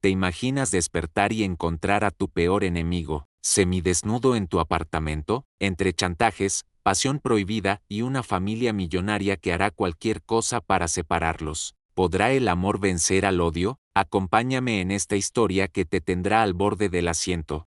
¿Te imaginas despertar y encontrar a tu peor enemigo, semidesnudo en tu apartamento, entre chantajes, pasión prohibida y una familia millonaria que hará cualquier cosa para separarlos? ¿Podrá el amor vencer al odio? Acompáñame en esta historia que te tendrá al borde del asiento.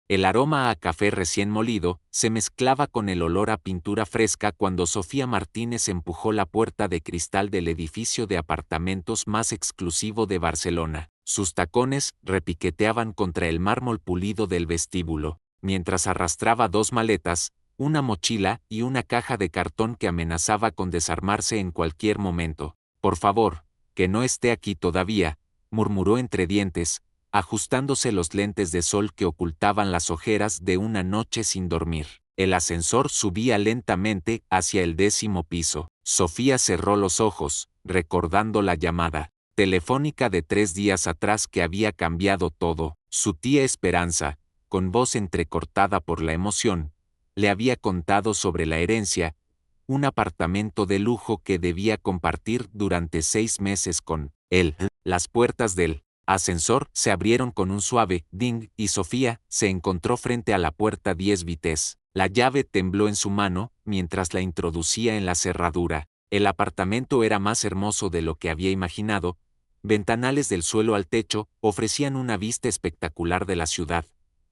El aroma a café recién molido se mezclaba con el olor a pintura fresca cuando Sofía Martínez empujó la puerta de cristal del edificio de apartamentos más exclusivo de Barcelona. Sus tacones repiqueteaban contra el mármol pulido del vestíbulo, mientras arrastraba dos maletas, una mochila y una caja de cartón que amenazaba con desarmarse en cualquier momento. «Por favor, que no esté aquí todavía», murmuró entre dientes, ajustándose los lentes de sol que ocultaban las ojeras de una noche sin dormir. El ascensor subía lentamente hacia el 10º piso. Sofía cerró los ojos, recordando la llamada telefónica de 3 días atrás que había cambiado todo. Su tía Esperanza, con voz entrecortada por la emoción, le había contado sobre la herencia, un apartamento de lujo que debía compartir durante 6 meses con él. Las puertas del ascensor se abrieron con un suave ding y Sofía se encontró frente a la puerta 10 Vites. La llave tembló en su mano mientras la introducía en la cerradura. El apartamento era más hermoso de lo que había imaginado. Ventanales del suelo al techo ofrecían una vista espectacular de la ciudad.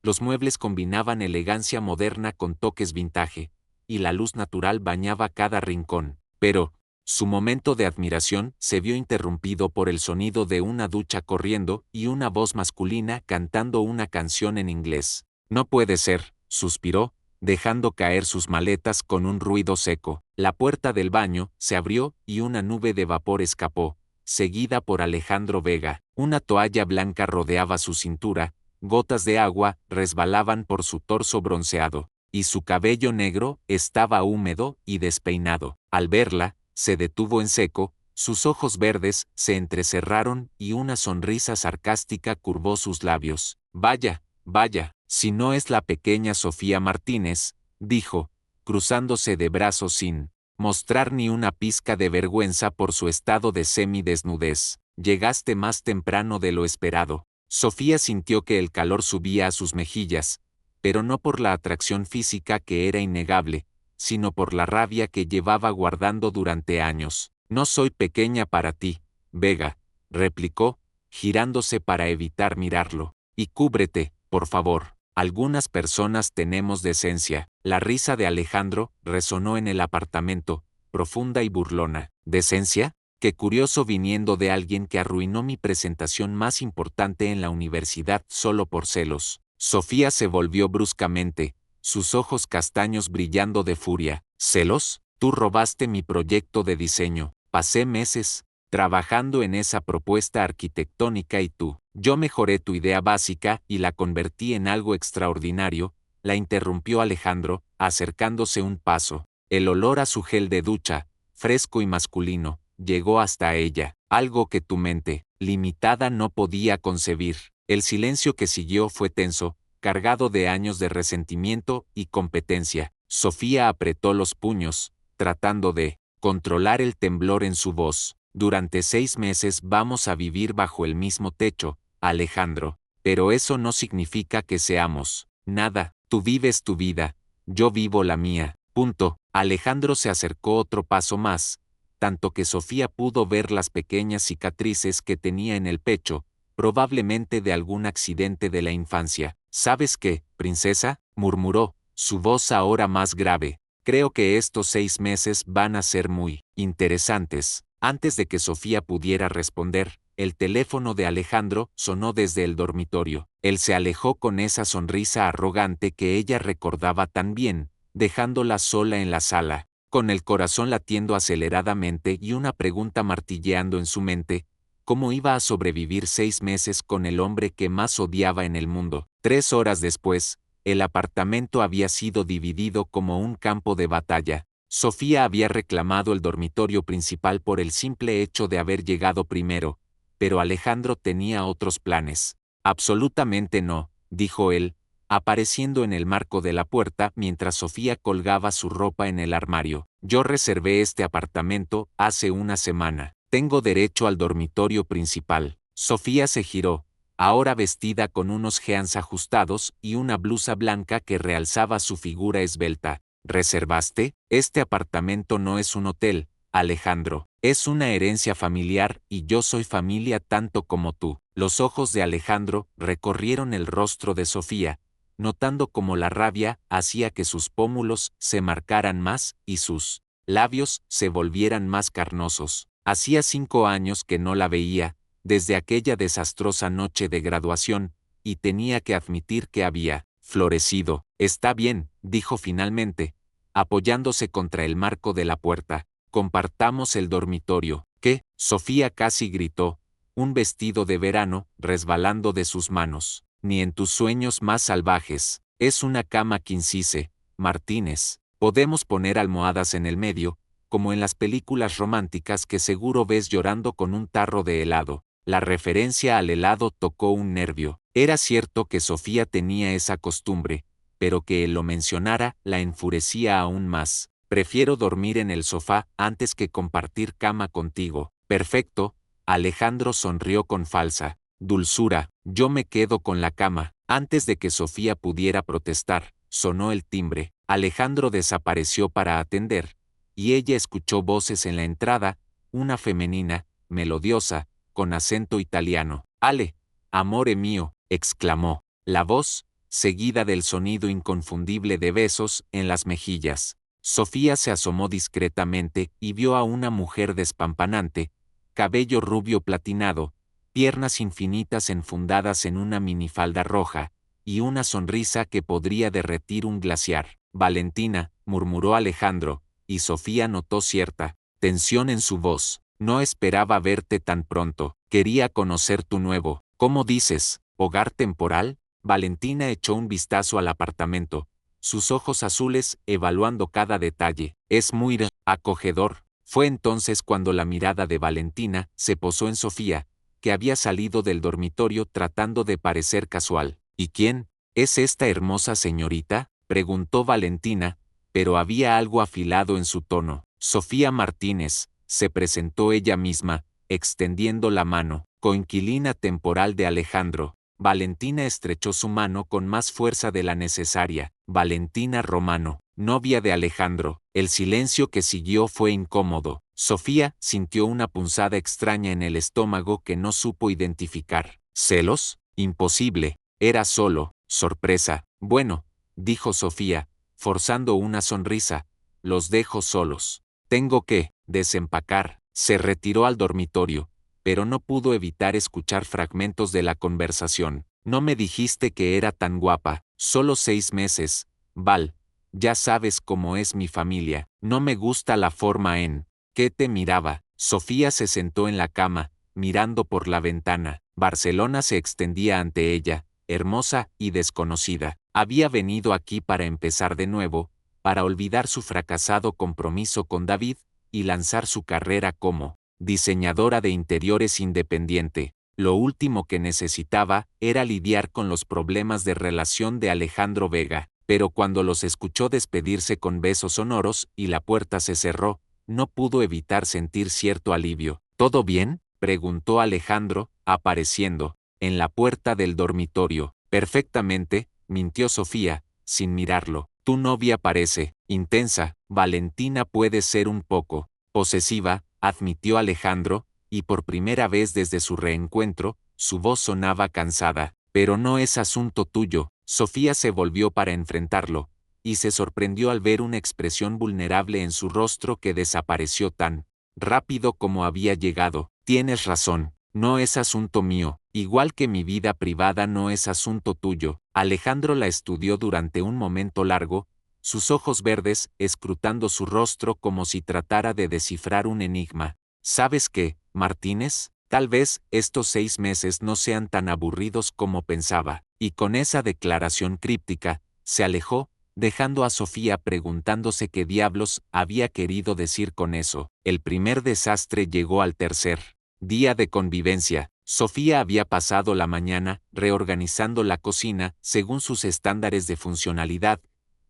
Los muebles combinaban elegancia moderna con toques vintage, y la luz natural bañaba cada rincón. Pero su momento de admiración se vio interrumpido por el sonido de una ducha corriendo y una voz masculina cantando una canción en inglés. «No puede ser», suspiró, dejando caer sus maletas con un ruido seco. La puerta del baño se abrió y una nube de vapor escapó, seguida por Alejandro Vega. Una toalla blanca rodeaba su cintura, gotas de agua resbalaban por su torso bronceado, y su cabello negro estaba húmedo y despeinado. Al verla, se detuvo en seco, sus ojos verdes se entrecerraron y una sonrisa sarcástica curvó sus labios. «Vaya, vaya, si no es la pequeña Sofía Martínez», dijo, cruzándose de brazos sin mostrar ni una pizca de vergüenza por su estado de semidesnudez. «Llegaste más temprano de lo esperado». Sofía sintió que el calor subía a sus mejillas, pero no por la atracción física que era innegable, sino por la rabia que llevaba guardando durante años. «No soy pequeña para ti, Vega», replicó, girándose para evitar mirarlo. «Y cúbrete, por favor. Algunas personas tenemos decencia». La risa de Alejandro resonó en el apartamento, profunda y burlona. «¿Decencia? Qué curioso viniendo de alguien que arruinó mi presentación más importante en la universidad solo por celos». Sofía se volvió bruscamente, sus ojos castaños brillando de furia. «¿Celos? Tú robaste mi proyecto de diseño. Pasé meses trabajando en esa propuesta arquitectónica y yo mejoré tu idea básica y la convertí en algo extraordinario», la interrumpió Alejandro, acercándose un paso. El olor a su gel de ducha, fresco y masculino, llegó hasta ella, algo que tu mente limitada no podía concebir. El silencio que siguió fue tenso, cargado de años de resentimiento y competencia. Sofía apretó los puños, tratando de controlar el temblor en su voz. «Durante 6 meses vamos a vivir bajo el mismo techo, Alejandro, pero eso no significa que seamos nada. Tú vives tu vida, yo vivo la mía. Punto». Alejandro se acercó otro paso más, tanto que Sofía pudo ver las pequeñas cicatrices que tenía en el pecho, probablemente de algún accidente de la infancia. «¿Sabes qué, princesa?», murmuró, su voz ahora más grave. «Creo que estos 6 meses van a ser muy interesantes». Antes de que Sofía pudiera responder, el teléfono de Alejandro sonó desde el dormitorio. Él se alejó con esa sonrisa arrogante que ella recordaba tan bien, dejándola sola en la sala, con el corazón latiendo aceleradamente y una pregunta martilleando en su mente: ¿cómo iba a sobrevivir 6 meses con el hombre que más odiaba en el mundo? 3 horas después, el apartamento había sido dividido como un campo de batalla. Sofía había reclamado el dormitorio principal por el simple hecho de haber llegado primero, pero Alejandro tenía otros planes. «Absolutamente no», dijo él, apareciendo en el marco de la puerta mientras Sofía colgaba su ropa en el armario. «Yo reservé este apartamento hace una semana. Tengo derecho al dormitorio principal». Sofía se giró, ahora vestida con unos jeans ajustados y una blusa blanca que realzaba su figura esbelta. ¿Reservaste? Este apartamento no es un hotel, Alejandro. Es una herencia familiar y yo soy familia tanto como tú. Los ojos de Alejandro recorrieron el rostro de Sofía, notando cómo la rabia hacía que sus pómulos se marcaran más y sus labios se volvieran más carnosos. Hacía 5 años que no la veía, desde aquella desastrosa noche de graduación, y tenía que admitir que había florecido. Está bien, dijo finalmente, apoyándose contra el marco de la puerta. Compartamos el dormitorio. ¿Qué? Sofía casi gritó, un vestido de verano resbalando de sus manos. Ni en tus sueños más salvajes. Es una cama quincise, Martínez. Podemos poner almohadas en el medio, como en las películas románticas que seguro ves llorando con un tarro de helado. La referencia al helado tocó un nervio. Era cierto que Sofía tenía esa costumbre, pero que él lo mencionara la enfurecía aún más. Prefiero dormir en el sofá antes que compartir cama contigo. Perfecto. Alejandro sonrió con falsa dulzura. Yo me quedo con la cama. Antes de que Sofía pudiera protestar, sonó el timbre. Alejandro desapareció para atender, y ella escuchó voces en la entrada, una femenina, melodiosa, con acento italiano. Ale, amore mío, exclamó. La voz, seguida del sonido inconfundible de besos en las mejillas. Sofía se asomó discretamente y vio a una mujer despampanante, cabello rubio platinado, piernas infinitas enfundadas en una minifalda roja, y una sonrisa que podría derretir un glaciar. Valentina, murmuró Alejandro, y Sofía notó cierta tensión en su voz. No esperaba verte tan pronto. Quería conocer tu nuevo, ¿cómo dices, hogar temporal? Valentina echó un vistazo al apartamento, sus ojos azules evaluando cada detalle. Es muy acogedor. Fue entonces cuando la mirada de Valentina se posó en Sofía, que había salido del dormitorio tratando de parecer casual. ¿Y quién es esta hermosa señorita?, preguntó Valentina, pero había algo afilado en su tono. Sofía Martínez, se presentó ella misma, extendiendo la mano. Coinquilina temporal de Alejandro. Valentina estrechó su mano con más fuerza de la necesaria. Valentina Romano, novia de Alejandro. El silencio que siguió fue incómodo. Sofía sintió una punzada extraña en el estómago que no supo identificar. ¿Celos? Imposible. Era solo sorpresa. Bueno, dijo Sofía, forzando una sonrisa. Los dejo solos. Tengo que desempacar. Se retiró al dormitorio, pero no pudo evitar escuchar fragmentos de la conversación. No me dijiste que era tan guapa. Solo 6 meses. Val, ya sabes cómo es mi familia. No me gusta la forma en que te miraba. Sofía se sentó en la cama, mirando por la ventana. Barcelona se extendía ante ella, hermosa y desconocida. Había venido aquí para empezar de nuevo, para olvidar su fracasado compromiso con David, y lanzar su carrera como diseñadora de interiores independiente. Lo último que necesitaba era lidiar con los problemas de relación de Alejandro Vega, pero cuando los escuchó despedirse con besos sonoros y la puerta se cerró, no pudo evitar sentir cierto alivio. ¿Todo bien?, preguntó Alejandro, apareciendo en la puerta del dormitorio. Perfectamente, mintió Sofía, sin mirarlo. Tu novia parece intensa. Valentina puede ser un poco posesiva, admitió Alejandro, y por primera vez desde su reencuentro, su voz sonaba cansada. Pero no es asunto tuyo. Sofía se volvió para enfrentarlo, y se sorprendió al ver una expresión vulnerable en su rostro que desapareció tan rápido como había llegado. Tienes razón, no es asunto mío, igual que mi vida privada no es asunto tuyo. Alejandro la estudió durante un momento largo, sus ojos verdes escrutando su rostro como si tratara de descifrar un enigma. ¿Sabes qué, Martínez? Tal vez estos 6 meses no sean tan aburridos como pensaba. Y con esa declaración críptica, se alejó, dejando a Sofía preguntándose qué diablos había querido decir con eso. El primer desastre llegó al tercer día de convivencia. Sofía había pasado la mañana reorganizando la cocina según sus estándares de funcionalidad,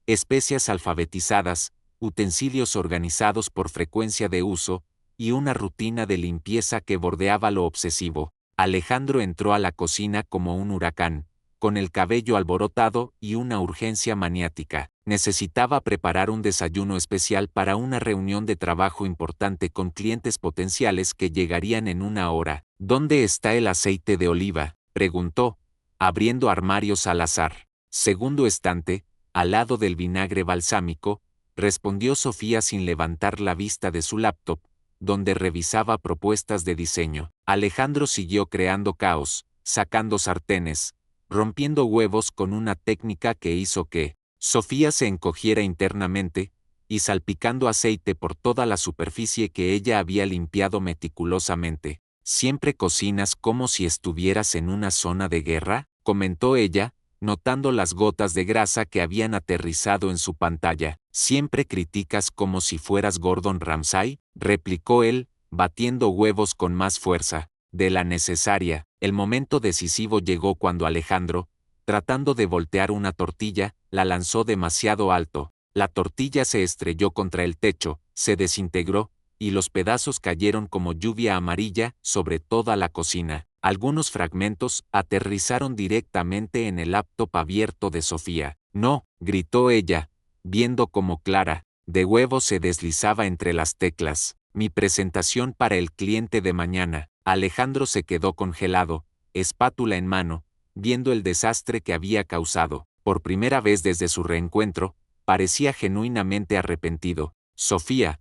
especias alfabetizadas, utensilios organizados por frecuencia de uso, y una rutina de limpieza que bordeaba lo obsesivo. Alejandro entró a la cocina como un huracán, con el cabello alborotado y una urgencia maniática. Necesitaba preparar un desayuno especial para una reunión de trabajo importante con clientes potenciales que llegarían en una hora. ¿Dónde está el aceite de oliva?, preguntó, abriendo armarios al azar. Segundo estante, al lado del vinagre balsámico, respondió Sofía sin levantar la vista de su laptop, donde revisaba propuestas de diseño. Alejandro siguió creando caos, sacando sartenes, rompiendo huevos con una técnica que hizo que Sofía se encogiera internamente, y salpicando aceite por toda la superficie que ella había limpiado meticulosamente. ¿Siempre cocinas como si estuvieras en una zona de guerra?, comentó ella, notando las gotas de grasa que habían aterrizado en su pantalla. ¿Siempre criticas como si fueras Gordon Ramsay?, replicó él, batiendo huevos con más fuerza de la necesaria. El momento decisivo llegó cuando Alejandro, tratando de voltear una tortilla, la lanzó demasiado alto. La tortilla se estrelló contra el techo, se desintegró, y los pedazos cayeron como lluvia amarilla sobre toda la cocina. Algunos fragmentos aterrizaron directamente en el laptop abierto de Sofía. No, gritó ella, viendo cómo Clara, de huevo, se deslizaba entre las teclas. Mi presentación para el cliente de mañana. Alejandro se quedó congelado, espátula en mano, viendo el desastre que había causado. Por primera vez desde su reencuentro, parecía genuinamente arrepentido. Sofía,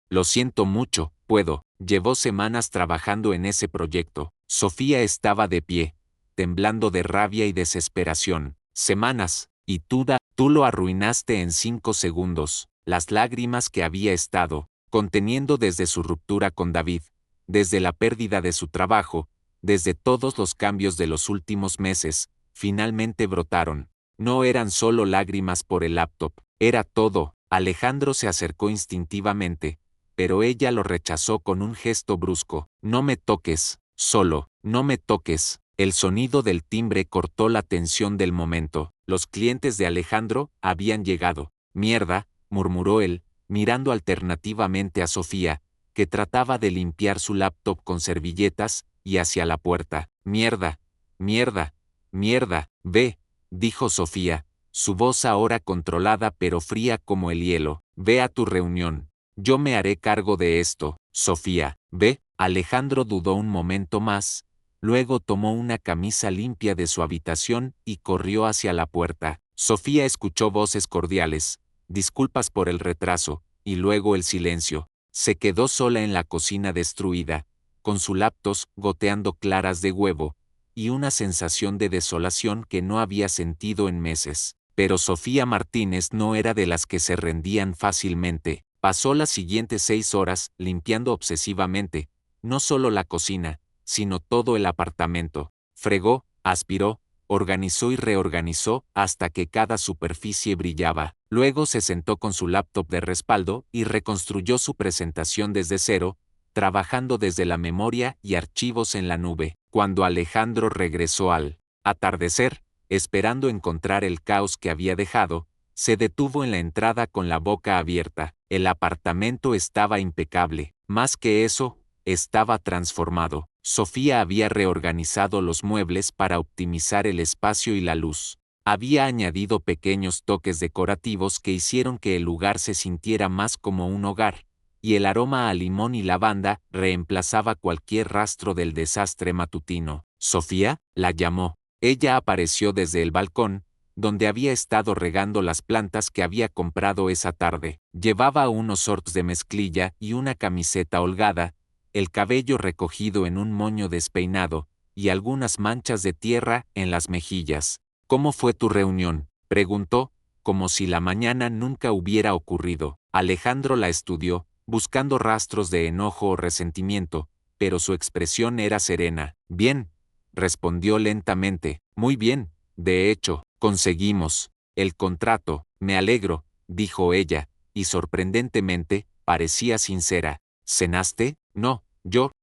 lo siento mucho, llevó semanas trabajando en ese proyecto. Sofía estaba de pie, temblando de rabia y desesperación. Semanas, y tú lo arruinaste en 5 segundos. Las lágrimas que había estado conteniendo desde su ruptura con David, desde la pérdida de su trabajo, desde todos los cambios de los últimos meses, finalmente brotaron. No eran solo lágrimas por el laptop, era todo. Alejandro se acercó instintivamente, pero ella lo rechazó con un gesto brusco. No me toques, no me toques. El sonido del timbre cortó la tensión del momento. Los clientes de Alejandro habían llegado. Mierda, murmuró él, mirando alternativamente a Sofía, que trataba de limpiar su laptop con servilletas, y hacia la puerta. Mierda, mierda, mierda, ve, dijo Sofía, su voz ahora controlada pero fría como el hielo. Ve a tu reunión. Yo me haré cargo de esto. Sofía, ve. Alejandro dudó un momento más, luego tomó una camisa limpia de su habitación y corrió hacia la puerta. Sofía escuchó voces cordiales, disculpas por el retraso, y luego el silencio. Se quedó sola en la cocina destruida, con su laptop goteando claras de huevo, y una sensación de desolación que no había sentido en meses. Pero Sofía Martínez no era de las que se rendían fácilmente. Pasó las siguientes 6 horas limpiando obsesivamente, no solo la cocina, sino todo el apartamento. Fregó, aspiró, organizó y reorganizó hasta que cada superficie brillaba. Luego se sentó con su laptop de respaldo y reconstruyó su presentación desde cero, trabajando desde la memoria y archivos en la nube. Cuando Alejandro regresó al atardecer, esperando encontrar el caos que había dejado, se detuvo en la entrada con la boca abierta. El apartamento estaba impecable. Más que eso, estaba transformado. Sofía había reorganizado los muebles para optimizar el espacio y la luz. Había añadido pequeños toques decorativos que hicieron que el lugar se sintiera más como un hogar, y el aroma a limón y lavanda reemplazaba cualquier rastro del desastre matutino. Sofía, la llamó. Ella apareció desde el balcón, donde había estado regando las plantas que había comprado esa tarde. Llevaba unos shorts de mezclilla y una camiseta holgada, el cabello recogido en un moño despeinado, y algunas manchas de tierra en las mejillas. ¿Cómo fue tu reunión?, preguntó, como si la mañana nunca hubiera ocurrido. Alejandro la estudió, buscando rastros de enojo o resentimiento, pero su expresión era serena. Bien, respondió lentamente. Muy bien, de hecho, conseguimos el contrato. Me alegro, dijo ella, y sorprendentemente, parecía sincera. ¿Cenaste? No,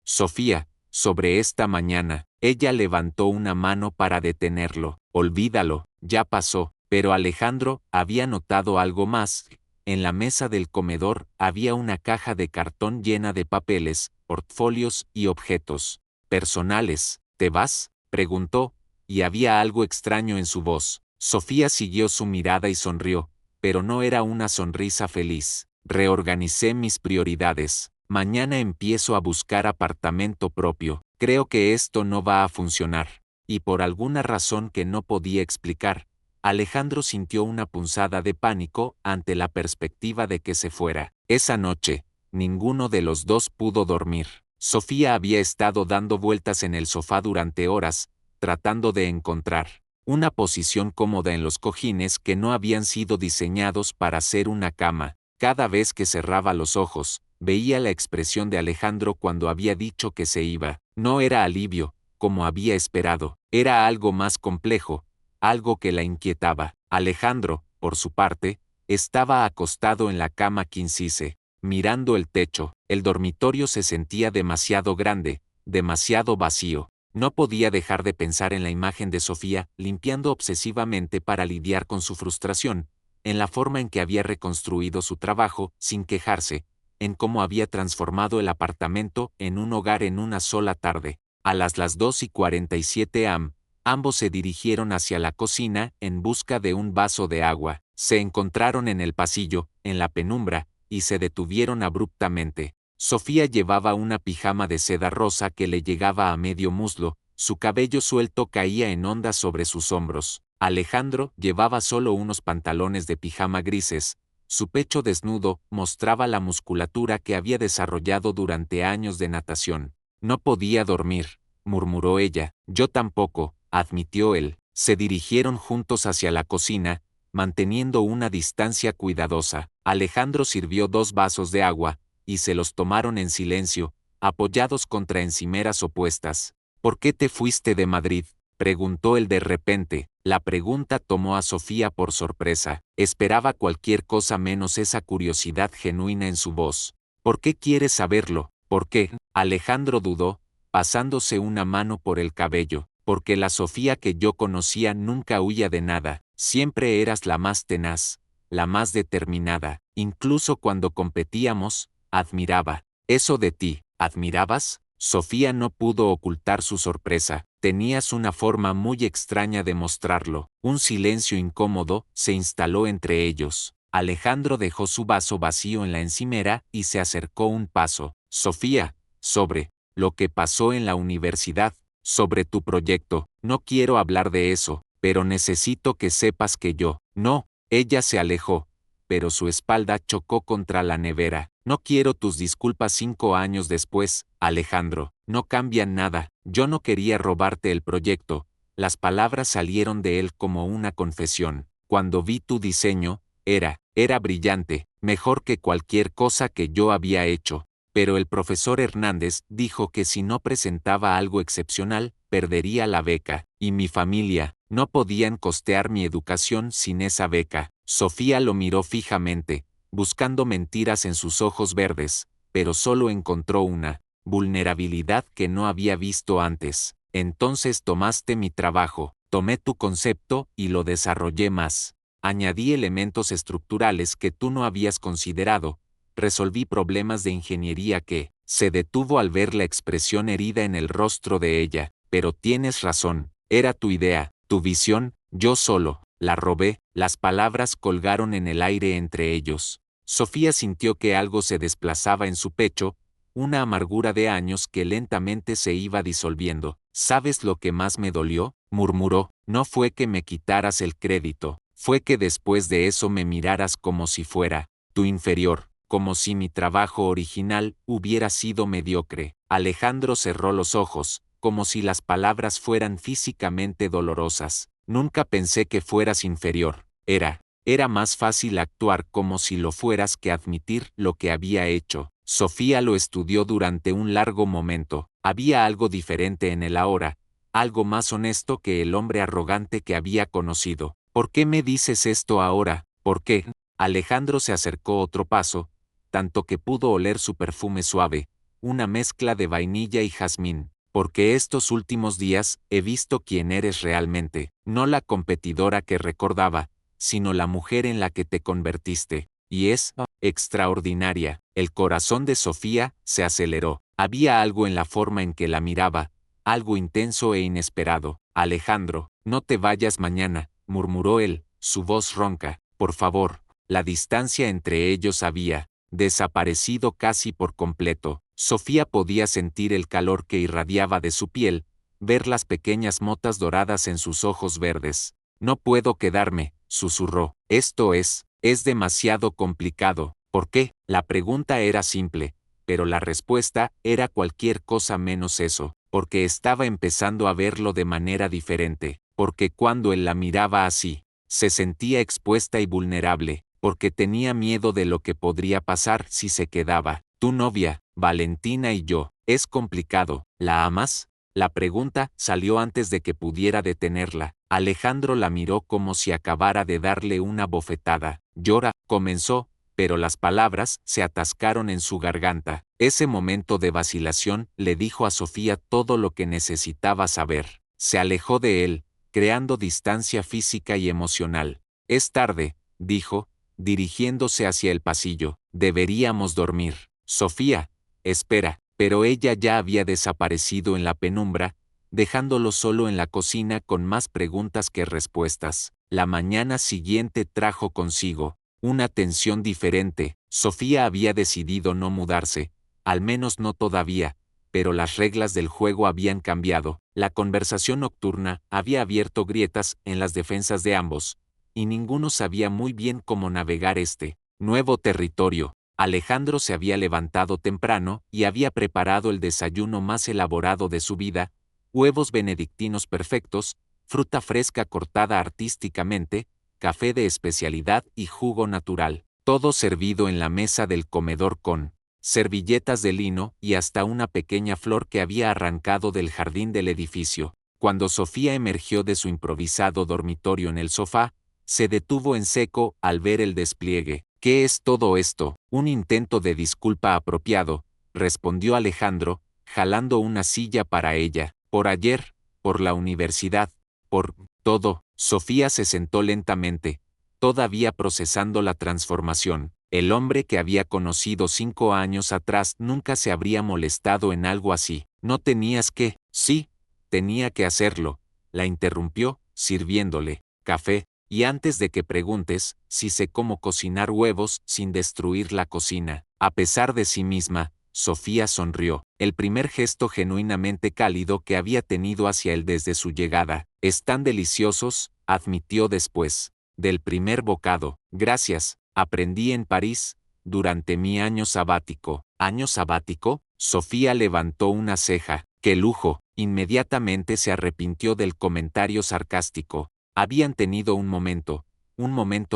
Sofía, sobre esta mañana. Ella levantó una mano para detenerlo. Olvídalo, ya pasó. Pero Alejandro había notado algo más. En la mesa del comedor había una caja de cartón llena de papeles, portfolios y objetos. Personales, ¿te vas?, preguntó, y había algo extraño en su voz. Sofía siguió su mirada y sonrió, pero no era una sonrisa feliz. Reorganicé mis prioridades. Mañana empiezo a buscar apartamento propio. Creo que esto no va a funcionar. Y por alguna razón que no podía explicar, Alejandro sintió una punzada de pánico ante la perspectiva de que se fuera. Esa noche, ninguno de los dos pudo dormir. Sofía había estado dando vueltas en el sofá durante horas, tratando de encontrar una posición cómoda en los cojines que no habían sido diseñados para ser una cama. Cada vez que cerraba los ojos, veía la expresión de Alejandro cuando había dicho que se iba. No era alivio, como había esperado, era algo más complejo, algo que la inquietaba. Alejandro, por su parte, estaba acostado en la cama quincise, mirando el techo. El dormitorio se sentía demasiado grande, demasiado vacío. No podía dejar de pensar en la imagen de Sofía, limpiando obsesivamente para lidiar con su frustración, en la forma en que había reconstruido su trabajo, sin quejarse, en cómo había transformado el apartamento en un hogar en una sola tarde. A las 2:47 am, ambos se dirigieron hacia la cocina en busca de un vaso de agua. Se encontraron en el pasillo, en la penumbra, y se detuvieron abruptamente. Sofía llevaba una pijama de seda rosa que le llegaba a medio muslo, su cabello suelto caía en ondas sobre sus hombros. Alejandro llevaba solo unos pantalones de pijama grises. Su pecho desnudo mostraba la musculatura que había desarrollado durante años de natación. No podía dormir, murmuró ella. Yo tampoco, admitió él. Se dirigieron juntos hacia la cocina, manteniendo una distancia cuidadosa. Alejandro sirvió 2 vasos de agua, y se los tomaron en silencio, apoyados contra encimeras opuestas. ¿Por qué te fuiste de Madrid?, preguntó él de repente. La pregunta tomó a Sofía por sorpresa. Esperaba cualquier cosa menos esa curiosidad genuina en su voz. ¿Por qué quieres saberlo? ¿Por qué? Alejandro dudó, pasándose una mano por el cabello. Porque la Sofía que yo conocía nunca huía de nada. Siempre eras la más tenaz, la más determinada. Incluso cuando competíamos, admiraba. ¿Eso de ti, admirabas? Sofía no pudo ocultar su sorpresa. Tenías una forma muy extraña de mostrarlo. Un silencio incómodo se instaló entre ellos. Alejandro dejó su vaso vacío en la encimera y se acercó un paso. Sofía, sobre lo que pasó en la universidad, sobre tu proyecto, no quiero hablar de eso, pero necesito que sepas que yo, no, ella se alejó, pero su espalda chocó contra la nevera. No quiero tus disculpas 5 años después, Alejandro, no cambian nada. Yo no quería robarte el proyecto. Las palabras salieron de él como una confesión. Cuando vi tu diseño, era brillante, mejor que cualquier cosa que yo había hecho. Pero el profesor Hernández dijo que si no presentaba algo excepcional, perdería la beca, y mi familia, no podían costear mi educación sin esa beca. Sofía lo miró fijamente, buscando mentiras en sus ojos verdes, pero solo encontró una vulnerabilidad que no había visto antes. Entonces tomaste mi trabajo, tomé tu concepto y lo desarrollé más. Añadí elementos estructurales que tú no habías considerado. Resolví problemas de ingeniería que, se detuvo al ver la expresión herida en el rostro de ella. Pero tienes razón, era tu idea, tu visión, yo solo la robé. Las palabras colgaron en el aire entre ellos. Sofía sintió que algo se desplazaba en su pecho, una amargura de años que lentamente se iba disolviendo. ¿Sabes lo que más me dolió?, murmuró. No fue que me quitaras el crédito, fue que después de eso me miraras como si fuera tu inferior, como si mi trabajo original hubiera sido mediocre. Alejandro cerró los ojos, como si las palabras fueran físicamente dolorosas. Nunca pensé que fueras inferior. Era más fácil actuar como si lo fueras que admitir lo que había hecho. Sofía lo estudió durante un largo momento. Había algo diferente en él ahora, algo más honesto que el hombre arrogante que había conocido. ¿Por qué me dices esto ahora? ¿Por qué? Alejandro se acercó otro paso, tanto que pudo oler su perfume suave, una mezcla de vainilla y jazmín. Porque estos últimos días he visto quién eres realmente, no la competidora que recordaba, sino la mujer en la que te convertiste, y es extraordinaria. El corazón de Sofía se aceleró. Había algo en la forma en que la miraba, algo intenso e inesperado. Alejandro, no te vayas mañana, murmuró él, su voz ronca. Por favor. La distancia entre ellos había desaparecido casi por completo. Sofía podía sentir el calor que irradiaba de su piel, ver las pequeñas motas doradas en sus ojos verdes. No puedo quedarme, susurró. Esto es demasiado complicado. ¿Por qué? La pregunta era simple, pero la respuesta era cualquier cosa menos eso, porque estaba empezando a verlo de manera diferente, porque cuando él la miraba así, se sentía expuesta y vulnerable, porque tenía miedo de lo que podría pasar si se quedaba. Tu novia, Valentina y yo, es complicado. ¿La amas? La pregunta salió antes de que pudiera detenerla. Alejandro la miró como si acabara de darle una bofetada. Llora, comenzó, pero las palabras se atascaron en su garganta. Ese momento de vacilación le dijo a Sofía todo lo que necesitaba saber. Se alejó de él, creando distancia física y emocional. Es tarde, dijo, dirigiéndose hacia el pasillo. Deberíamos dormir. Sofía, espera, pero ella ya había desaparecido en la penumbra, dejándolo solo en la cocina con más preguntas que respuestas. La mañana siguiente trajo consigo una tensión diferente. Sofía había decidido no mudarse, al menos no todavía, pero las reglas del juego habían cambiado. La conversación nocturna había abierto grietas en las defensas de ambos, y ninguno sabía muy bien cómo navegar este nuevo territorio. Alejandro se había levantado temprano y había preparado el desayuno más elaborado de su vida: huevos benedictinos perfectos, fruta fresca cortada artísticamente, café de especialidad y jugo natural, todo servido en la mesa del comedor con servilletas de lino y hasta una pequeña flor que había arrancado del jardín del edificio. Cuando Sofía emergió de su improvisado dormitorio en el sofá, se detuvo en seco al ver el despliegue. ¿Qué es todo esto? Un intento de disculpa apropiado, respondió Alejandro, jalando una silla para ella. Por ayer, por la universidad, por todo. Sofía se sentó lentamente, todavía procesando la transformación. El hombre que había conocido 5 años atrás nunca se habría molestado en algo así. No tenías que. Sí, tenía que hacerlo, la interrumpió, sirviéndole café. Y antes de que preguntes, si sé cómo cocinar huevos sin destruir la cocina. A pesar de sí misma, Sofía sonrió, el primer gesto genuinamente cálido que había tenido hacia él desde su llegada. Están deliciosos, admitió después del primer bocado. Gracias, aprendí en París, durante mi año sabático. ¿Año sabático? Sofía levantó una ceja. ¡Qué lujo! Inmediatamente se arrepintió del comentario sarcástico. Habían tenido un momento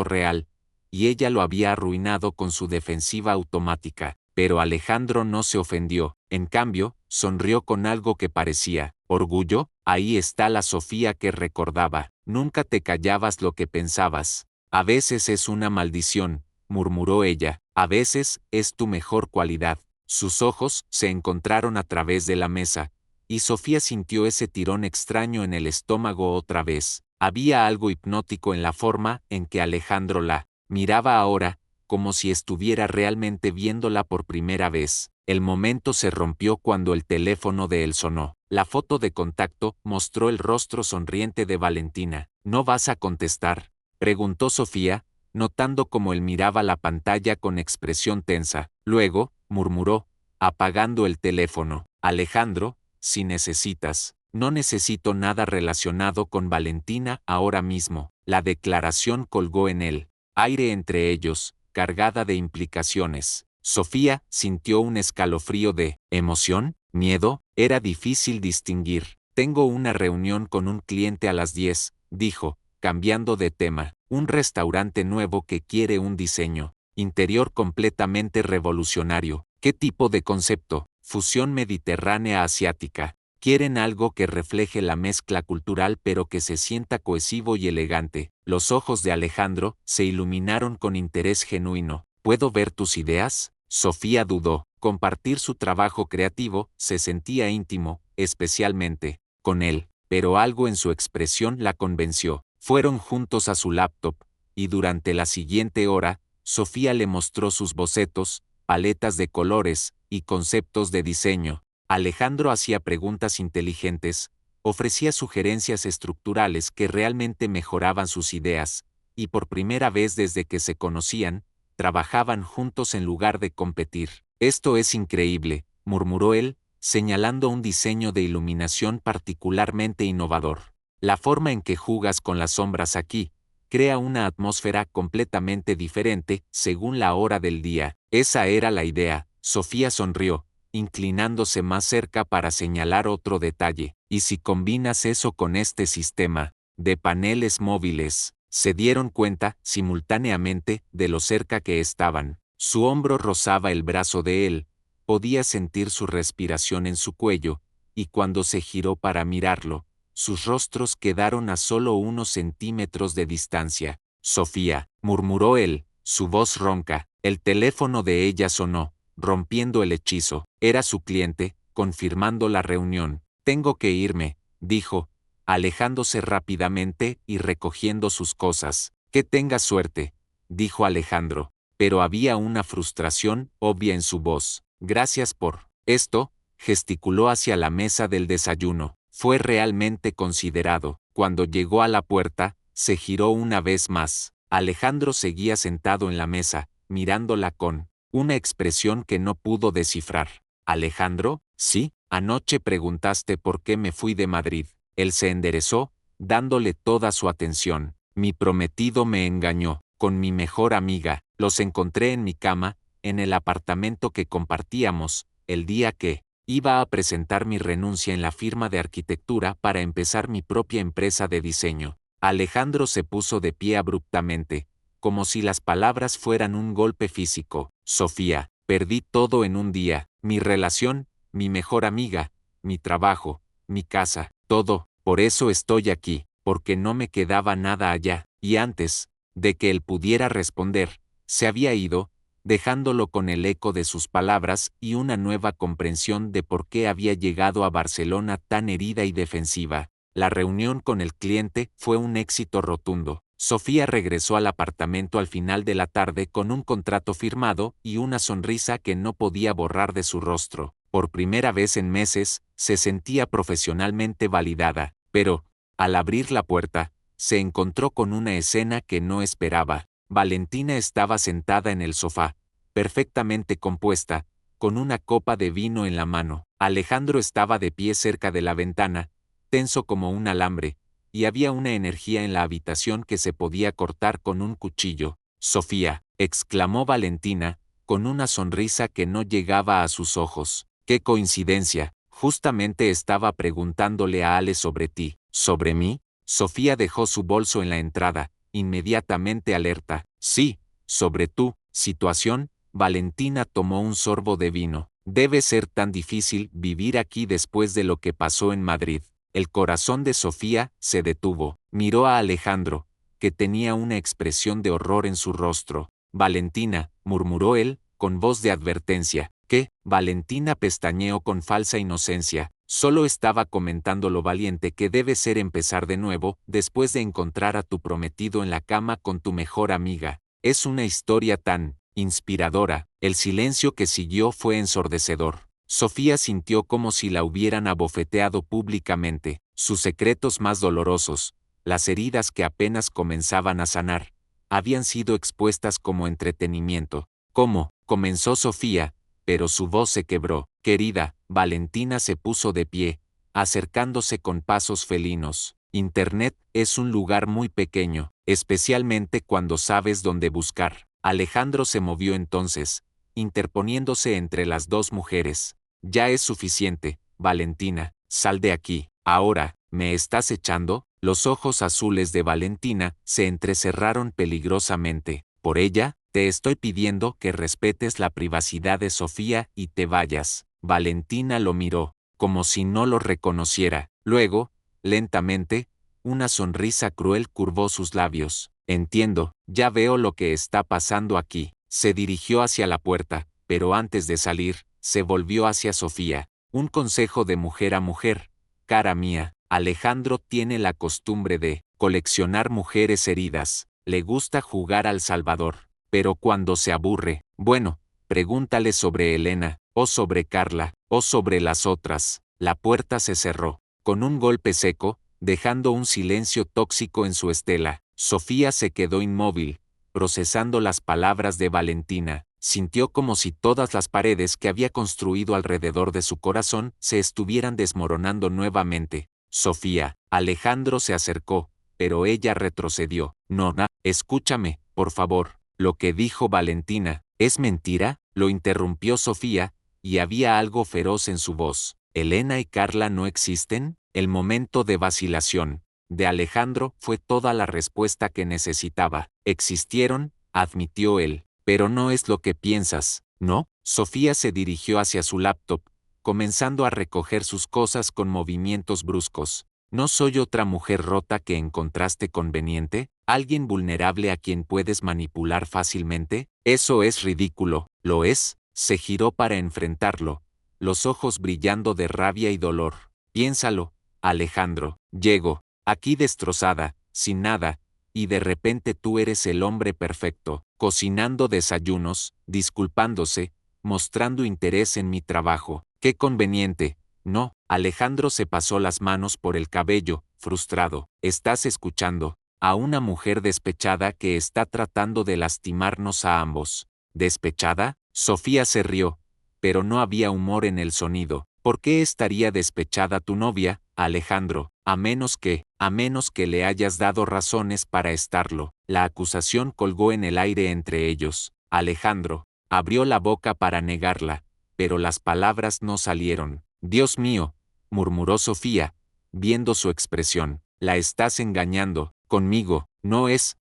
real, y ella lo había arruinado con su defensiva automática. Pero Alejandro no se ofendió, en cambio, sonrió con algo que parecía orgullo. Ahí está la Sofía que recordaba. Nunca te callabas lo que pensabas. A veces es una maldición, murmuró ella, a veces es tu mejor cualidad. Sus ojos se encontraron a través de la mesa, y Sofía sintió ese tirón extraño en el estómago otra vez. Había algo hipnótico en la forma en que Alejandro la miraba ahora, como si estuviera realmente viéndola por primera vez. El momento se rompió cuando el teléfono de él sonó. La foto de contacto mostró el rostro sonriente de Valentina. ¿No vas a contestar?, preguntó Sofía, notando cómo él miraba la pantalla con expresión tensa. Luego, murmuró, apagando el teléfono. Alejandro, si necesitas. No necesito nada relacionado con Valentina ahora mismo. La declaración colgó en el aire entre ellos, cargada de implicaciones. Sofía sintió un escalofrío de emoción, miedo, era difícil distinguir. Tengo una reunión con un cliente a las 10, dijo, cambiando de tema. Un restaurante nuevo que quiere un diseño interior completamente revolucionario. ¿Qué tipo de concepto? Fusión mediterránea asiática. Quieren algo que refleje la mezcla cultural pero que se sienta cohesivo y elegante. Los ojos de Alejandro se iluminaron con interés genuino. ¿Puedo ver tus ideas? Sofía dudó. Compartir su trabajo creativo se sentía íntimo, especialmente con él, pero algo en su expresión la convenció. Fueron juntos a su laptop, y durante la siguiente hora, Sofía le mostró sus bocetos, paletas de colores y conceptos de diseño. Alejandro hacía preguntas inteligentes, ofrecía sugerencias estructurales que realmente mejoraban sus ideas, y por primera vez desde que se conocían, trabajaban juntos en lugar de competir. Esto es increíble, murmuró él, señalando un diseño de iluminación particularmente innovador. La forma en que jugas con las sombras aquí crea una atmósfera completamente diferente según la hora del día. Esa era la idea. Sofía sonrió, inclinándose más cerca para señalar otro detalle. Y si combinas eso con este sistema de paneles móviles, se dieron cuenta, simultáneamente, de lo cerca que estaban. Su hombro rozaba el brazo de él, podía sentir su respiración en su cuello, y cuando se giró para mirarlo, sus rostros quedaron a solo unos centímetros de distancia. Sofía, murmuró él, su voz ronca. El teléfono de ella sonó, rompiendo el hechizo. Era su cliente, confirmando la reunión. Tengo que irme, dijo, alejándose rápidamente y recogiendo sus cosas. Que tenga suerte, dijo Alejandro, pero había una frustración obvia en su voz. Gracias por esto, gesticuló hacia la mesa del desayuno. Fue realmente considerado. Cuando llegó a la puerta, se giró una vez más. Alejandro seguía sentado en la mesa, mirándola con una expresión que no pudo descifrar. ¿Alejandro? Sí, anoche preguntaste por qué me fui de Madrid. Él se enderezó, dándole toda su atención. Mi prometido me engañó, con mi mejor amiga. Los encontré en mi cama, en el apartamento que compartíamos, el día que iba a presentar mi renuncia en la firma de arquitectura para empezar mi propia empresa de diseño. Alejandro se puso de pie abruptamente, como si las palabras fueran un golpe físico. Sofía, perdí todo en un día, mi relación, mi mejor amiga, mi trabajo, mi casa, todo. Por eso estoy aquí, porque no me quedaba nada allá. Y antes de que él pudiera responder, se había ido, dejándolo con el eco de sus palabras y una nueva comprensión de por qué había llegado a Barcelona tan herida y defensiva. La reunión con el cliente fue un éxito rotundo. Sofía regresó al apartamento al final de la tarde con un contrato firmado y una sonrisa que no podía borrar de su rostro. Por primera vez en meses, se sentía profesionalmente validada, pero, al abrir la puerta, se encontró con una escena que no esperaba. Valentina estaba sentada en el sofá, perfectamente compuesta, con una copa de vino en la mano. Alejandro estaba de pie cerca de la ventana, tenso como un alambre, y había una energía en la habitación que se podía cortar con un cuchillo. Sofía, exclamó Valentina, con una sonrisa que no llegaba a sus ojos. ¡Qué coincidencia! Justamente estaba preguntándole a Ale sobre ti. ¿Sobre mí? Sofía dejó su bolso en la entrada, inmediatamente alerta. Sí, sobre tu situación. Valentina tomó un sorbo de vino. Debe ser tan difícil vivir aquí después de lo que pasó en Madrid. El corazón de Sofía se detuvo. Miró a Alejandro, que tenía una expresión de horror en su rostro. Valentina, murmuró él, con voz de advertencia. ¿Qué? Valentina pestañeó con falsa inocencia. Solo estaba comentando lo valiente que debe ser empezar de nuevo, después de encontrar a tu prometido en la cama con tu mejor amiga. Es una historia tan inspiradora. El silencio que siguió fue ensordecedor. Sofía sintió como si la hubieran abofeteado públicamente. Sus secretos más dolorosos, las heridas que apenas comenzaban a sanar, habían sido expuestas como entretenimiento. ¿Cómo? Comenzó Sofía, pero su voz se quebró. Querida, Valentina se puso de pie, acercándose con pasos felinos. Internet es un lugar muy pequeño, especialmente cuando sabes dónde buscar. Alejandro se movió entonces, interponiéndose entre las dos mujeres. Ya es suficiente, Valentina, sal de aquí. Ahora, ¿me estás echando? Los ojos azules de Valentina se entrecerraron peligrosamente. Por ella, te estoy pidiendo que respetes la privacidad de Sofía y te vayas. Valentina lo miró, como si no lo reconociera. Luego, lentamente, una sonrisa cruel curvó sus labios. Entiendo, ya veo lo que está pasando aquí. Se dirigió hacia la puerta, pero antes de salir, se volvió hacia Sofía. Un consejo de mujer a mujer. Cara mía, Alejandro tiene la costumbre de coleccionar mujeres heridas. Le gusta jugar al salvador. Pero cuando se aburre, bueno, Pregúntale sobre Elena, o sobre Carla, o sobre las otras. La puerta se cerró, con un golpe seco, dejando un silencio tóxico en su estela. Sofía se quedó inmóvil, procesando las palabras de Valentina. Sintió como si todas las paredes que había construido alrededor de su corazón se estuvieran desmoronando nuevamente. Sofía, Alejandro se acercó, pero ella retrocedió. No, escúchame, por favor. Lo que dijo Valentina, ¿es mentira?, lo interrumpió Sofía, y había algo feroz en su voz. ¿Elena y Carla no existen? El momento de vacilación de Alejandro fue toda la respuesta que necesitaba. Existieron, admitió él, pero no es lo que piensas, ¿no? Sofía se dirigió hacia su laptop, comenzando a recoger sus cosas con movimientos bruscos. ¿No soy otra mujer rota que encontraste conveniente? ¿Alguien vulnerable a quien puedes manipular fácilmente? Eso es ridículo, ¿lo es? Se giró para enfrentarlo, los ojos brillando de rabia y dolor. Piénsalo, Alejandro. Llego, aquí destrozada, sin nada, y de repente tú eres el hombre perfecto, cocinando desayunos, disculpándose, mostrando interés en mi trabajo. ¡Qué conveniente! No, Alejandro se pasó las manos por el cabello, frustrado. ¿Estás escuchando? A una mujer despechada que está tratando de lastimarnos a ambos. ¿Despechada? Sofía se rió, pero no había humor en el sonido. ¿Por qué estaría despechada tu novia, Alejandro? A menos que le hayas dado razones para estarlo. La acusación colgó en el aire entre ellos. Alejandro abrió la boca para negarla, pero las palabras no salieron. Dios mío, murmuró Sofía, viendo su expresión. La estás engañando, conmigo. ¿No es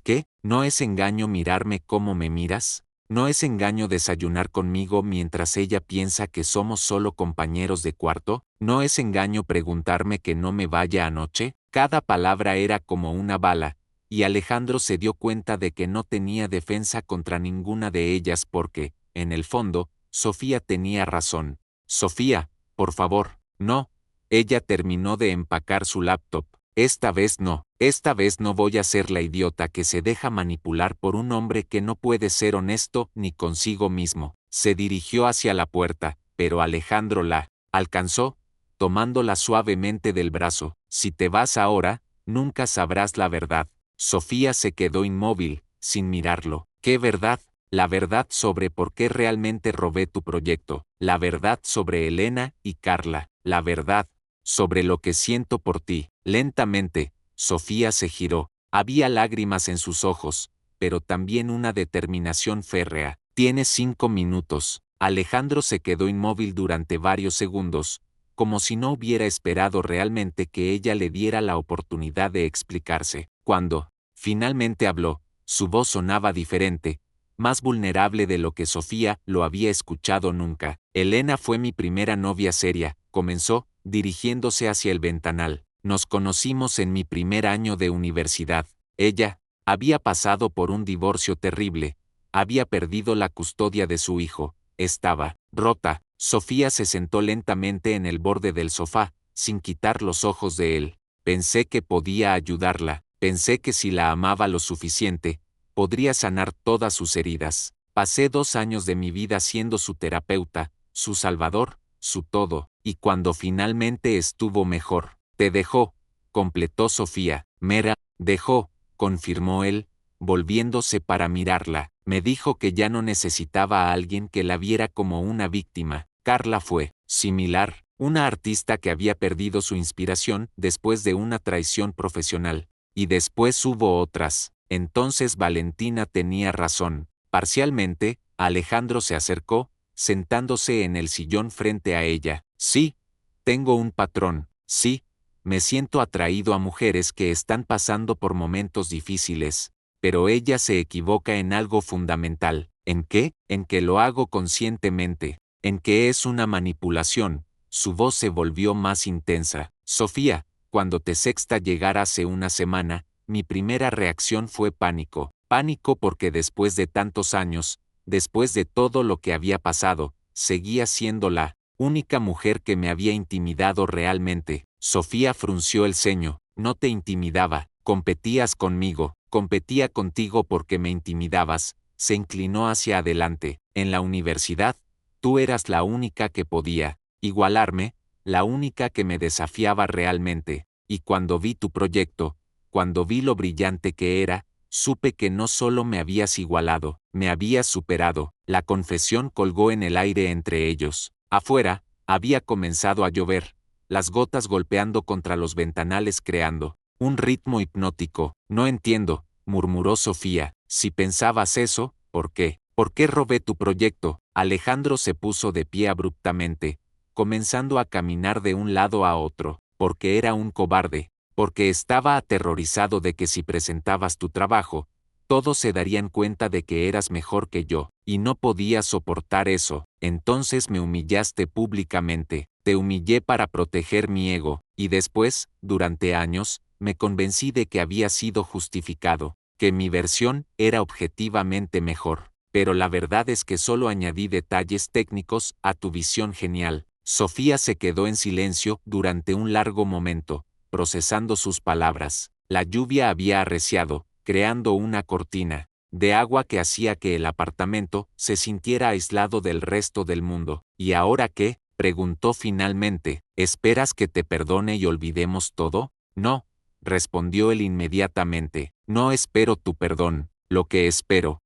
qué? ¿No es engaño mirarme como me miras? ¿No es engaño desayunar conmigo mientras ella piensa que somos solo compañeros de cuarto? ¿No es engaño preguntarme que no me vaya anoche? Cada palabra era como una bala, y Alejandro se dio cuenta de que no tenía defensa contra ninguna de ellas porque, en el fondo, Sofía tenía razón. Sofía, por favor, no. Ella terminó de empacar su laptop. Esta vez no voy a ser la idiota que se deja manipular por un hombre que no puede ser honesto ni consigo mismo. Se dirigió hacia la puerta, pero Alejandro la alcanzó, tomándola suavemente del brazo. Si te vas ahora, nunca sabrás la verdad. Sofía se quedó inmóvil, sin mirarlo. ¿Qué verdad? La verdad sobre por qué realmente robé tu proyecto. La verdad sobre Elena y Carla. La verdad sobre lo que siento por ti. Lentamente, Sofía se giró. Había lágrimas en sus ojos, pero también una determinación férrea. Tienes 5 minutos. Alejandro se quedó inmóvil durante varios segundos, como si no hubiera esperado realmente que ella le diera la oportunidad de explicarse. Cuando, finalmente habló, su voz sonaba diferente, más vulnerable de lo que Sofía lo había escuchado nunca. Elena fue mi primera novia seria, comenzó, dirigiéndose hacia el ventanal. Nos conocimos en mi primer año de universidad. Ella había pasado por un divorcio terrible, había perdido la custodia de su hijo, estaba rota. Sofía se sentó lentamente en el borde del sofá, sin quitar los ojos de él. Pensé que podía ayudarla, pensé que si la amaba lo suficiente, podría sanar todas sus heridas. Pasé 2 años de mi vida siendo su terapeuta, su salvador, su todo, y cuando finalmente estuvo mejor, te dejó, completó Sofía. Mera, dejó, confirmó él, volviéndose para mirarla. Me dijo que ya no necesitaba a alguien que la viera como una víctima. Carla fue similar, una artista que había perdido su inspiración después de una traición profesional, y después hubo otras. Entonces Valentina tenía razón. Parcialmente, Alejandro se acercó, sentándose en el sillón frente a ella. Sí, tengo un patrón. Sí, me siento atraído a mujeres que están pasando por momentos difíciles, pero ella se equivoca en algo fundamental. ¿En qué? En que lo hago conscientemente, en que es una manipulación. Su voz se volvió más intensa. Sofía, cuando te sexta llegar hace una semana, mi primera reacción fue pánico. Pánico porque después de tantos años, después de todo lo que había pasado, seguía siendo la única mujer que me había intimidado realmente. Sofía frunció el ceño. No te intimidaba, competías conmigo, competía contigo porque me intimidabas, se inclinó hacia adelante. En la universidad, tú eras la única que podía igualarme, la única que me desafiaba realmente. Y cuando vi tu proyecto, cuando vi lo brillante que era, supe que no solo me habías igualado, me habías superado. La confesión colgó en el aire entre ellos. Afuera, había comenzado a llover, las gotas golpeando contra los ventanales creando un ritmo hipnótico. No entiendo, murmuró Sofía. Si pensabas eso, ¿por qué? ¿Por qué robé tu proyecto? Alejandro se puso de pie abruptamente, comenzando a caminar de un lado a otro, porque era un cobarde, porque estaba aterrorizado de que si presentabas tu trabajo, todos se darían cuenta de que eras mejor que yo, y no podía soportar eso. Entonces me humillaste públicamente, te humillé para proteger mi ego, y después, durante años, me convencí de que había sido justificado, que mi versión era objetivamente mejor. Pero la verdad es que solo añadí detalles técnicos a tu visión genial. Sofía se quedó en silencio durante un largo momento, procesando sus palabras. La lluvia había arreciado, creando una cortina de agua que hacía que el apartamento se sintiera aislado del resto del mundo. ¿Y ahora qué? Preguntó finalmente. ¿Esperas que te perdone y olvidemos todo? No, respondió él inmediatamente. No espero tu perdón. Lo que espero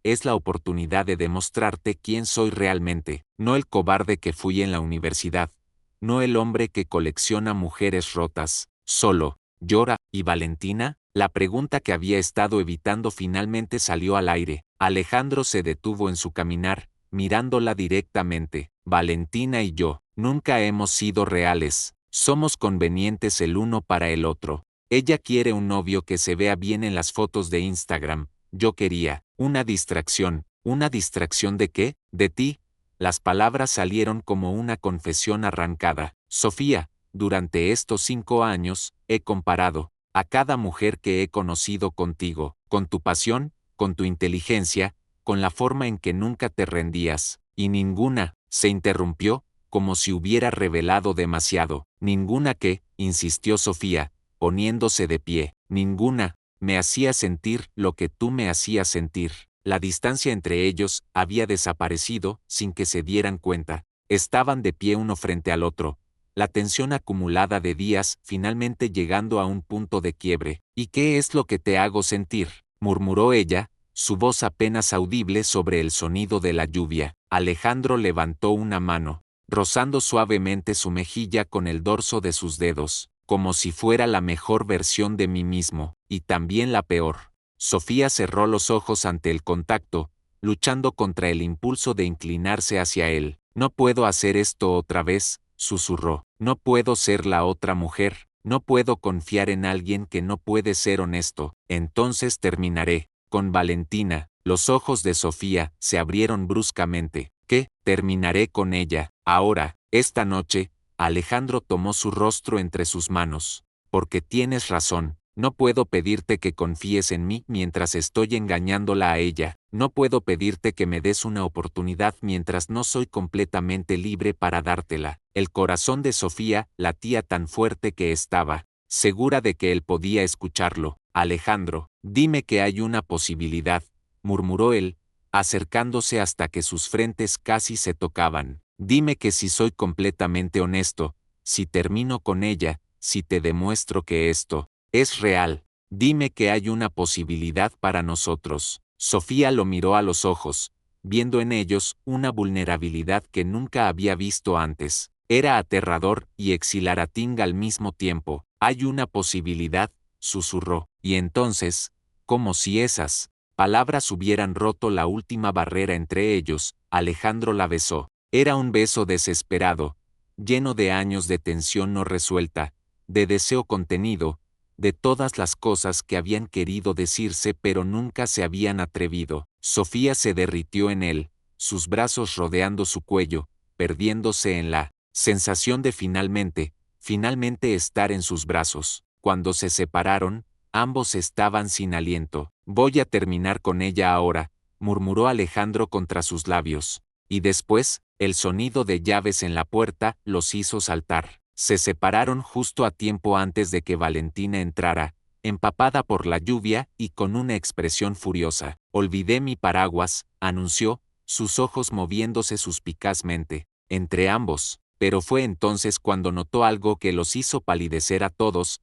es la oportunidad de demostrarte quién soy realmente, no el cobarde que fui en la universidad, no el hombre que colecciona mujeres rotas, solo, llora. ¿Y Valentina? La pregunta que había estado evitando finalmente salió al aire. Alejandro se detuvo en su caminar, mirándola directamente. Valentina y yo, nunca hemos sido reales, somos convenientes el uno para el otro. Ella quiere un novio que se vea bien en las fotos de Instagram. Yo quería una distracción. ¿Una distracción de qué? De ti. Las palabras salieron como una confesión arrancada. Sofía, durante estos 5 años, he comparado a cada mujer que he conocido contigo, con tu pasión, con tu inteligencia, con la forma en que nunca te rendías, y ninguna, se interrumpió, como si hubiera revelado demasiado. Ninguna que, insistió Sofía, poniéndose de pie, ninguna me hacía sentir lo que tú me hacías sentir. La distancia entre ellos había desaparecido sin que se dieran cuenta. Estaban de pie uno frente al otro, la tensión acumulada de días finalmente llegando a un punto de quiebre. ¿Y qué es lo que te hago sentir?, murmuró ella, su voz apenas audible sobre el sonido de la lluvia. Alejandro levantó una mano, rozando suavemente su mejilla con el dorso de sus dedos, como si fuera la mejor versión de mí mismo, y también la peor. Sofía cerró los ojos ante el contacto, luchando contra el impulso de inclinarse hacia él. No puedo hacer esto otra vez, susurró. No puedo ser la otra mujer, no puedo confiar en alguien que no puede ser honesto. Entonces terminaré con Valentina. Los ojos de Sofía se abrieron bruscamente. ¿Qué? Terminaré con ella. Ahora, esta noche. Alejandro tomó su rostro entre sus manos. Porque tienes razón, no puedo pedirte que confíes en mí mientras estoy engañándola a ella, no puedo pedirte que me des una oportunidad mientras no soy completamente libre para dártela. El corazón de Sofía latía tan fuerte que estaba segura de que él podía escucharlo. Alejandro, dime que hay una posibilidad, murmuró él, acercándose hasta que sus frentes casi se tocaban. Dime que si soy completamente honesto, si termino con ella, si te demuestro que esto es real, dime que hay una posibilidad para nosotros. Sofía lo miró a los ojos, viendo en ellos una vulnerabilidad que nunca había visto antes. Era aterrador y exhilarating al mismo tiempo. Hay una posibilidad, susurró, y entonces, como si esas palabras hubieran roto la última barrera entre ellos, Alejandro la besó. Era un beso desesperado, lleno de años de tensión no resuelta, de deseo contenido, de todas las cosas que habían querido decirse pero nunca se habían atrevido. Sofía se derritió en él, sus brazos rodeando su cuello, perdiéndose en la sensación de finalmente estar en sus brazos. Cuando se separaron, ambos estaban sin aliento. Voy a terminar con ella ahora, murmuró Alejandro contra sus labios. Y después, el sonido de llaves en la puerta los hizo saltar. Se separaron justo a tiempo antes de que Valentina entrara, empapada por la lluvia y con una expresión furiosa. Olvidé mi paraguas, anunció, sus ojos moviéndose suspicazmente, entre ambos, pero fue entonces cuando notó algo que los hizo palidecer a todos.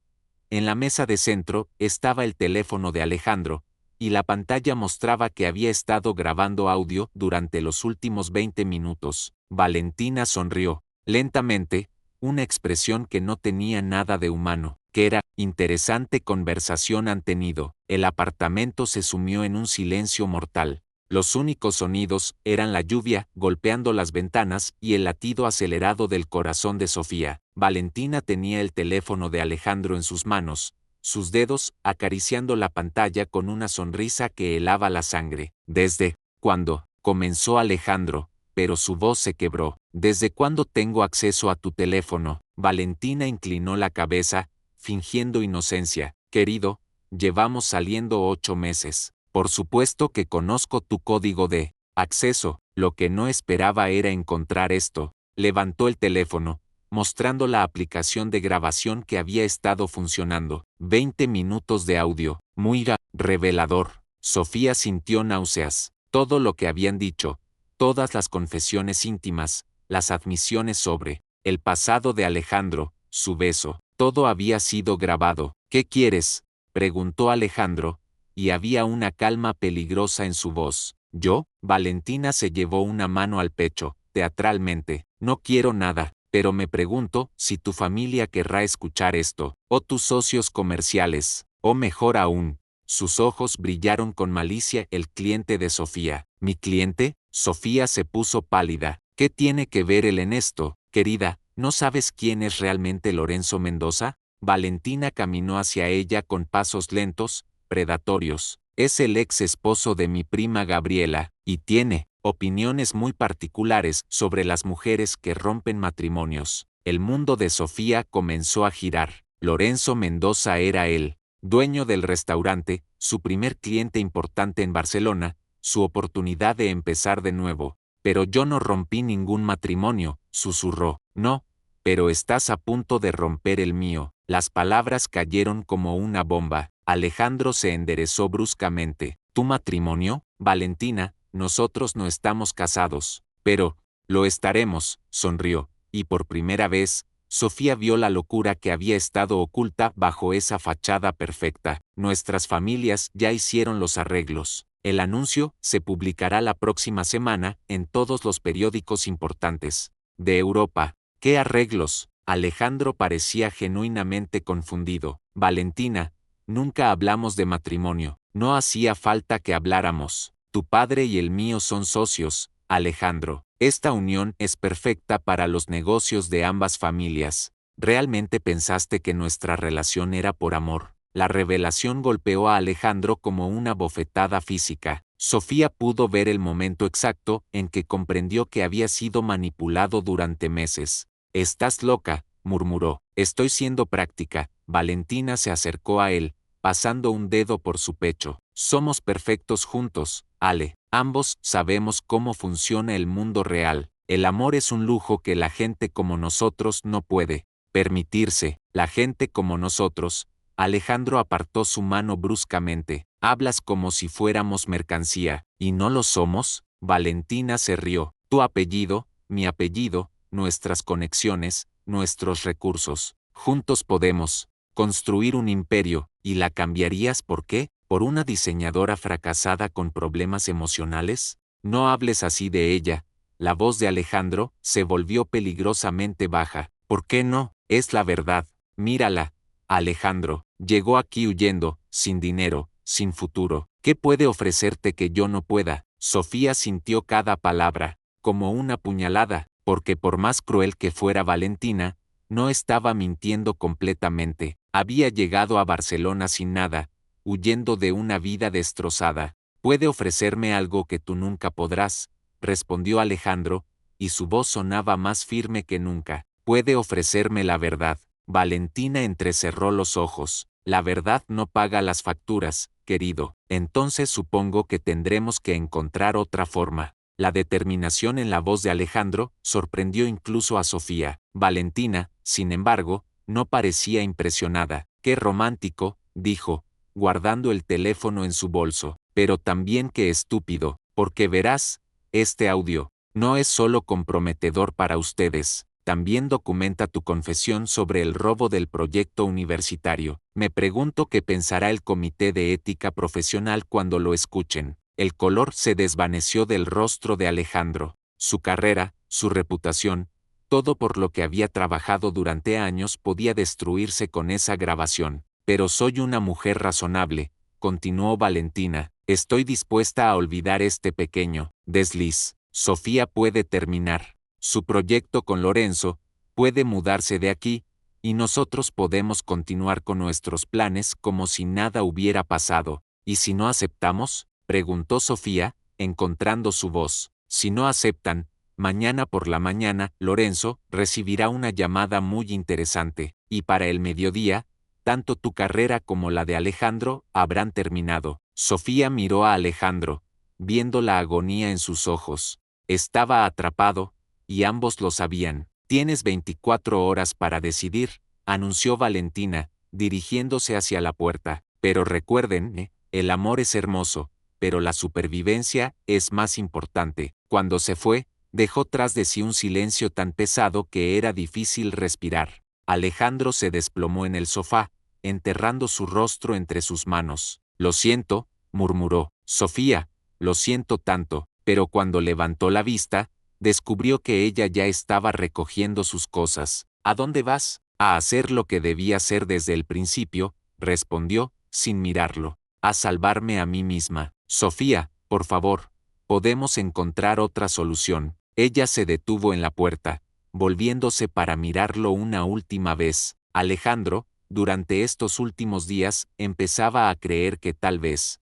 En la mesa de centro estaba el teléfono de Alejandro, y la pantalla mostraba que había estado grabando audio durante los últimos 20 minutos. Valentina sonrió, lentamente, una expresión que no tenía nada de humano, que era, interesante conversación han tenido. El apartamento se sumió en un silencio mortal. Los únicos sonidos eran la lluvia golpeando las ventanas y el latido acelerado del corazón de Sofía. Valentina tenía el teléfono de Alejandro en sus manos, sus dedos acariciando la pantalla con una sonrisa que helaba la sangre. ¿Desde cuándo? Comenzó Alejandro, pero su voz se quebró. ¿Desde cuándo tengo acceso a tu teléfono? Valentina inclinó la cabeza, fingiendo inocencia. Querido, llevamos saliendo 8 meses. Por supuesto que conozco tu código de acceso. Lo que no esperaba era encontrar esto. Levantó el teléfono, mostrando la aplicación de grabación que había estado funcionando. 20 minutos de audio. Muy revelador. Sofía sintió náuseas. Todo lo que habían dicho, todas las confesiones íntimas, las admisiones sobre el pasado de Alejandro, su beso, todo había sido grabado. ¿Qué quieres?, preguntó Alejandro, y había una calma peligrosa en su voz. Yo, Valentina se llevó una mano al pecho, teatralmente. No quiero nada, pero me pregunto si tu familia querrá escuchar esto, o tus socios comerciales, o mejor aún. Sus ojos brillaron con malicia. El cliente de Sofía. ¿Mi cliente? Sofía se puso pálida. ¿Qué tiene que ver él en esto, querida? ¿No sabes quién es realmente Lorenzo Mendoza? Valentina caminó hacia ella con pasos lentos, predatorios. Es el ex esposo de mi prima Gabriela, y tiene opiniones muy particulares sobre las mujeres que rompen matrimonios. El mundo de Sofía comenzó a girar. Lorenzo Mendoza era él, dueño del restaurante, su primer cliente importante en Barcelona, su oportunidad de empezar de nuevo. Pero yo no rompí ningún matrimonio, susurró. No, pero estás a punto de romper el mío. Las palabras cayeron como una bomba. Alejandro se enderezó bruscamente. ¿Tu matrimonio? Valentina, nosotros no estamos casados. Pero, lo estaremos, sonrió, y por primera vez, Sofía vio la locura que había estado oculta bajo esa fachada perfecta. Nuestras familias ya hicieron los arreglos. El anuncio se publicará la próxima semana en todos los periódicos importantes de Europa. ¿Qué arreglos? Alejandro parecía genuinamente confundido. Valentina, nunca hablamos de matrimonio. No hacía falta que habláramos. Tu padre y el mío son socios, Alejandro. Esta unión es perfecta para los negocios de ambas familias. ¿Realmente pensaste que nuestra relación era por amor? La revelación golpeó a Alejandro como una bofetada física. Sofía pudo ver el momento exacto en que comprendió que había sido manipulado durante meses. Estás loca, murmuró. Estoy siendo práctica. Valentina se acercó a él, pasando un dedo por su pecho. Somos perfectos juntos, Ale. Ambos sabemos cómo funciona el mundo real. El amor es un lujo que la gente como nosotros no puede permitirse. La gente como nosotros. Alejandro apartó su mano bruscamente. Hablas como si fuéramos mercancía, ¿y no lo somos? Valentina se rió. Tu apellido, mi apellido, nuestras conexiones, nuestros recursos. Juntos podemos construir un imperio. ¿Y la cambiarías por qué? ¿Por una diseñadora fracasada con problemas emocionales? No hables así de ella. La voz de Alejandro se volvió peligrosamente baja. ¿Por qué no? Es la verdad. Mírala. Alejandro, llegó aquí huyendo, sin dinero, sin futuro. ¿Qué puede ofrecerte que yo no pueda? Sofía sintió cada palabra, como una puñalada, porque por más cruel que fuera Valentina, no estaba mintiendo completamente. Había llegado a Barcelona sin nada, huyendo de una vida destrozada. Puede ofrecerme algo que tú nunca podrás, respondió Alejandro, y su voz sonaba más firme que nunca. Puede ofrecerme la verdad. Valentina entrecerró los ojos. La verdad no paga las facturas, querido. Entonces supongo que tendremos que encontrar otra forma. La determinación en la voz de Alejandro sorprendió incluso a Sofía. Valentina, sin embargo, no parecía impresionada. Qué romántico, dijo, guardando el teléfono en su bolso. Pero también qué estúpido, porque verás, este audio no es solo comprometedor para ustedes, también documenta tu confesión sobre el robo del proyecto universitario. Me pregunto qué pensará el Comité de Ética Profesional cuando lo escuchen. El color se desvaneció del rostro de Alejandro. Su carrera, su reputación, todo por lo que había trabajado durante años podía destruirse con esa grabación. Pero soy una mujer razonable, continuó Valentina. Estoy dispuesta a olvidar este pequeño desliz. Sofía puede terminar su proyecto con Lorenzo, puede mudarse de aquí, y nosotros podemos continuar con nuestros planes como si nada hubiera pasado. ¿Y si no aceptamos?, preguntó Sofía, encontrando su voz. Si no aceptan, mañana por la mañana, Lorenzo recibirá una llamada muy interesante, y para el mediodía, tanto tu carrera como la de Alejandro habrán terminado. Sofía miró a Alejandro, viendo la agonía en sus ojos. Estaba atrapado, y ambos lo sabían. Tienes 24 horas para decidir, anunció Valentina, dirigiéndose hacia la puerta. Pero recuerden, el amor es hermoso, pero la supervivencia es más importante. Cuando se fue, dejó tras de sí un silencio tan pesado que era difícil respirar. Alejandro se desplomó en el sofá, enterrando su rostro entre sus manos. Lo siento, murmuró. Sofía, lo siento tanto, pero cuando levantó la vista, descubrió que ella ya estaba recogiendo sus cosas. ¿A dónde vas? A hacer lo que debía hacer desde el principio, respondió, sin mirarlo. A salvarme a mí misma. Sofía, por favor, podemos encontrar otra solución. Ella se detuvo en la puerta, volviéndose para mirarlo una última vez. Alejandro, durante estos últimos días, empezaba a creer que tal vez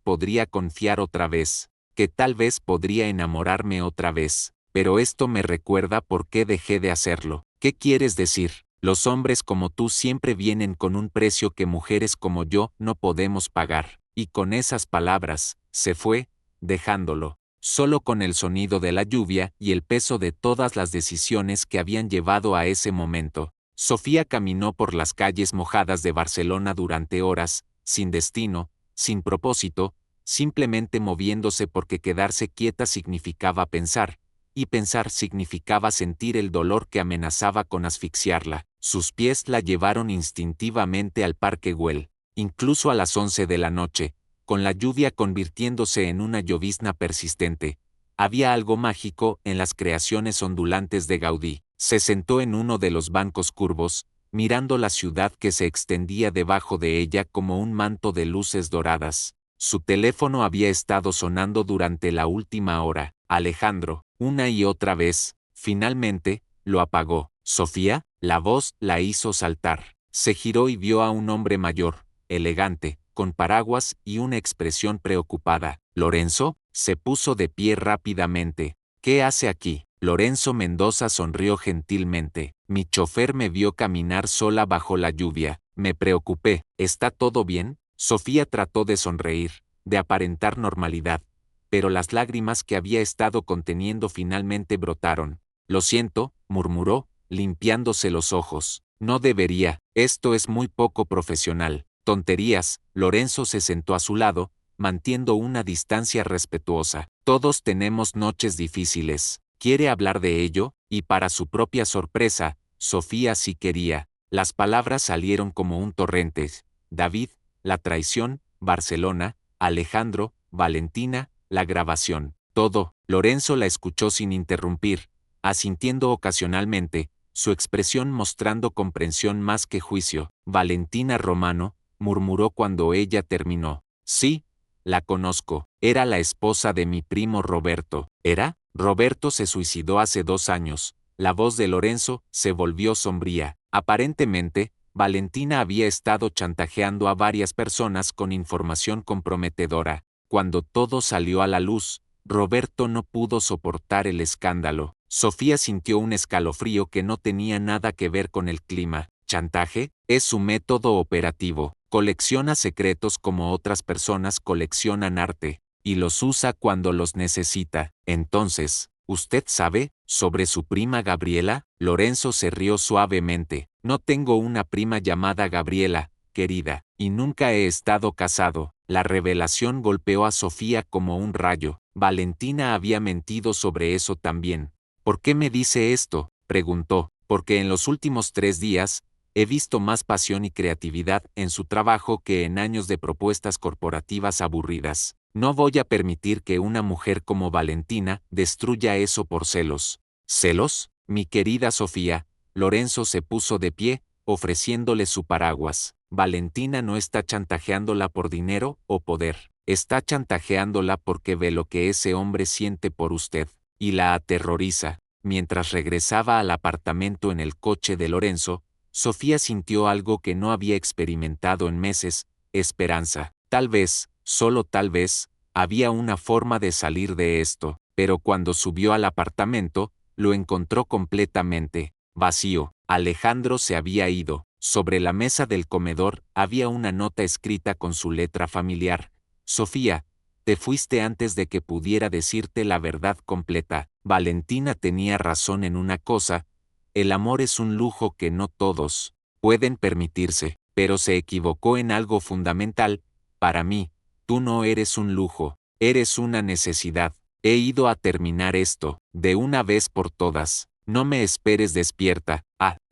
podría confiar otra vez, que tal vez podría enamorarme otra vez. Pero esto me recuerda por qué dejé de hacerlo. ¿Qué quieres decir? Los hombres como tú siempre vienen con un precio que mujeres como yo no podemos pagar. Y con esas palabras, se fue, dejándolo, solo con el sonido de la lluvia y el peso de todas las decisiones que habían llevado a ese momento. Sofía caminó por las calles mojadas de Barcelona durante horas, sin destino, sin propósito, simplemente moviéndose porque quedarse quieta significaba pensar, y pensar significaba sentir el dolor que amenazaba con asfixiarla. Sus pies la llevaron instintivamente al Parque Güell, incluso a las 11 de la noche, con la lluvia convirtiéndose en una llovizna persistente. Había algo mágico en las creaciones ondulantes de Gaudí. Se sentó en uno de los bancos curvos, mirando la ciudad que se extendía debajo de ella como un manto de luces doradas. Su teléfono había estado sonando durante la última hora. Alejandro, una y otra vez, finalmente, lo apagó. Sofía, la voz la hizo saltar. Se giró y vio a un hombre mayor, elegante, con paraguas y una expresión preocupada. ¿Lorenzo? Se puso de pie rápidamente. ¿Qué hace aquí? Lorenzo Mendoza sonrió gentilmente. Mi chofer me vio caminar sola bajo la lluvia. Me preocupé. ¿Está todo bien? Sofía trató de sonreír, de aparentar normalidad, pero las lágrimas que había estado conteniendo finalmente brotaron. Lo siento, murmuró, limpiándose los ojos. No debería, esto es muy poco profesional. Tonterías. Lorenzo se sentó a su lado, manteniendo una distancia respetuosa. Todos tenemos noches difíciles. ¿Quiere hablar de ello? Y para su propia sorpresa, Sofía sí quería. Las palabras salieron como un torrente. David, la traición, Barcelona, Alejandro, Valentina, la grabación. Todo. Lorenzo la escuchó sin interrumpir, asintiendo ocasionalmente, su expresión mostrando comprensión más que juicio. Valentina Romano, murmuró cuando ella terminó. Sí, la conozco. Era la esposa de mi primo Roberto. ¿Era? Roberto se suicidó hace 2 años. La voz de Lorenzo se volvió sombría. Aparentemente, Valentina había estado chantajeando a varias personas con información comprometedora. Cuando todo salió a la luz, Roberto no pudo soportar el escándalo. Sofía sintió un escalofrío que no tenía nada que ver con el clima. ¿Chantaje? Es su método operativo. Colecciona secretos como otras personas coleccionan arte, y los usa cuando los necesita. Entonces, ¿usted sabe sobre su prima Gabriela? Lorenzo se rió suavemente. No tengo una prima llamada Gabriela, querida, y nunca he estado casado. La revelación golpeó a Sofía como un rayo. Valentina había mentido sobre eso también. ¿Por qué me dice esto?, preguntó. Porque en los últimos 3 días, he visto más pasión y creatividad en su trabajo que en años de propuestas corporativas aburridas. No voy a permitir que una mujer como Valentina destruya eso por celos. ¿Celos? Mi querida Sofía. Lorenzo se puso de pie, ofreciéndole su paraguas. Valentina no está chantajeándola por dinero o poder. Está chantajeándola porque ve lo que ese hombre siente por usted, y la aterroriza. Mientras regresaba al apartamento en el coche de Lorenzo, Sofía sintió algo que no había experimentado en meses: esperanza. Tal vez, solo tal vez, había una forma de salir de esto, pero cuando subió al apartamento, lo encontró completamente vacío. Alejandro se había ido. Sobre la mesa del comedor había una nota escrita con su letra familiar: Sofía, te fuiste antes de que pudiera decirte la verdad completa. Valentina tenía razón en una cosa: el amor es un lujo que no todos pueden permitirse, pero se equivocó en algo fundamental. Para mí, tú no eres un lujo, eres una necesidad. He ido a terminar esto, de una vez por todas. No me esperes despierta.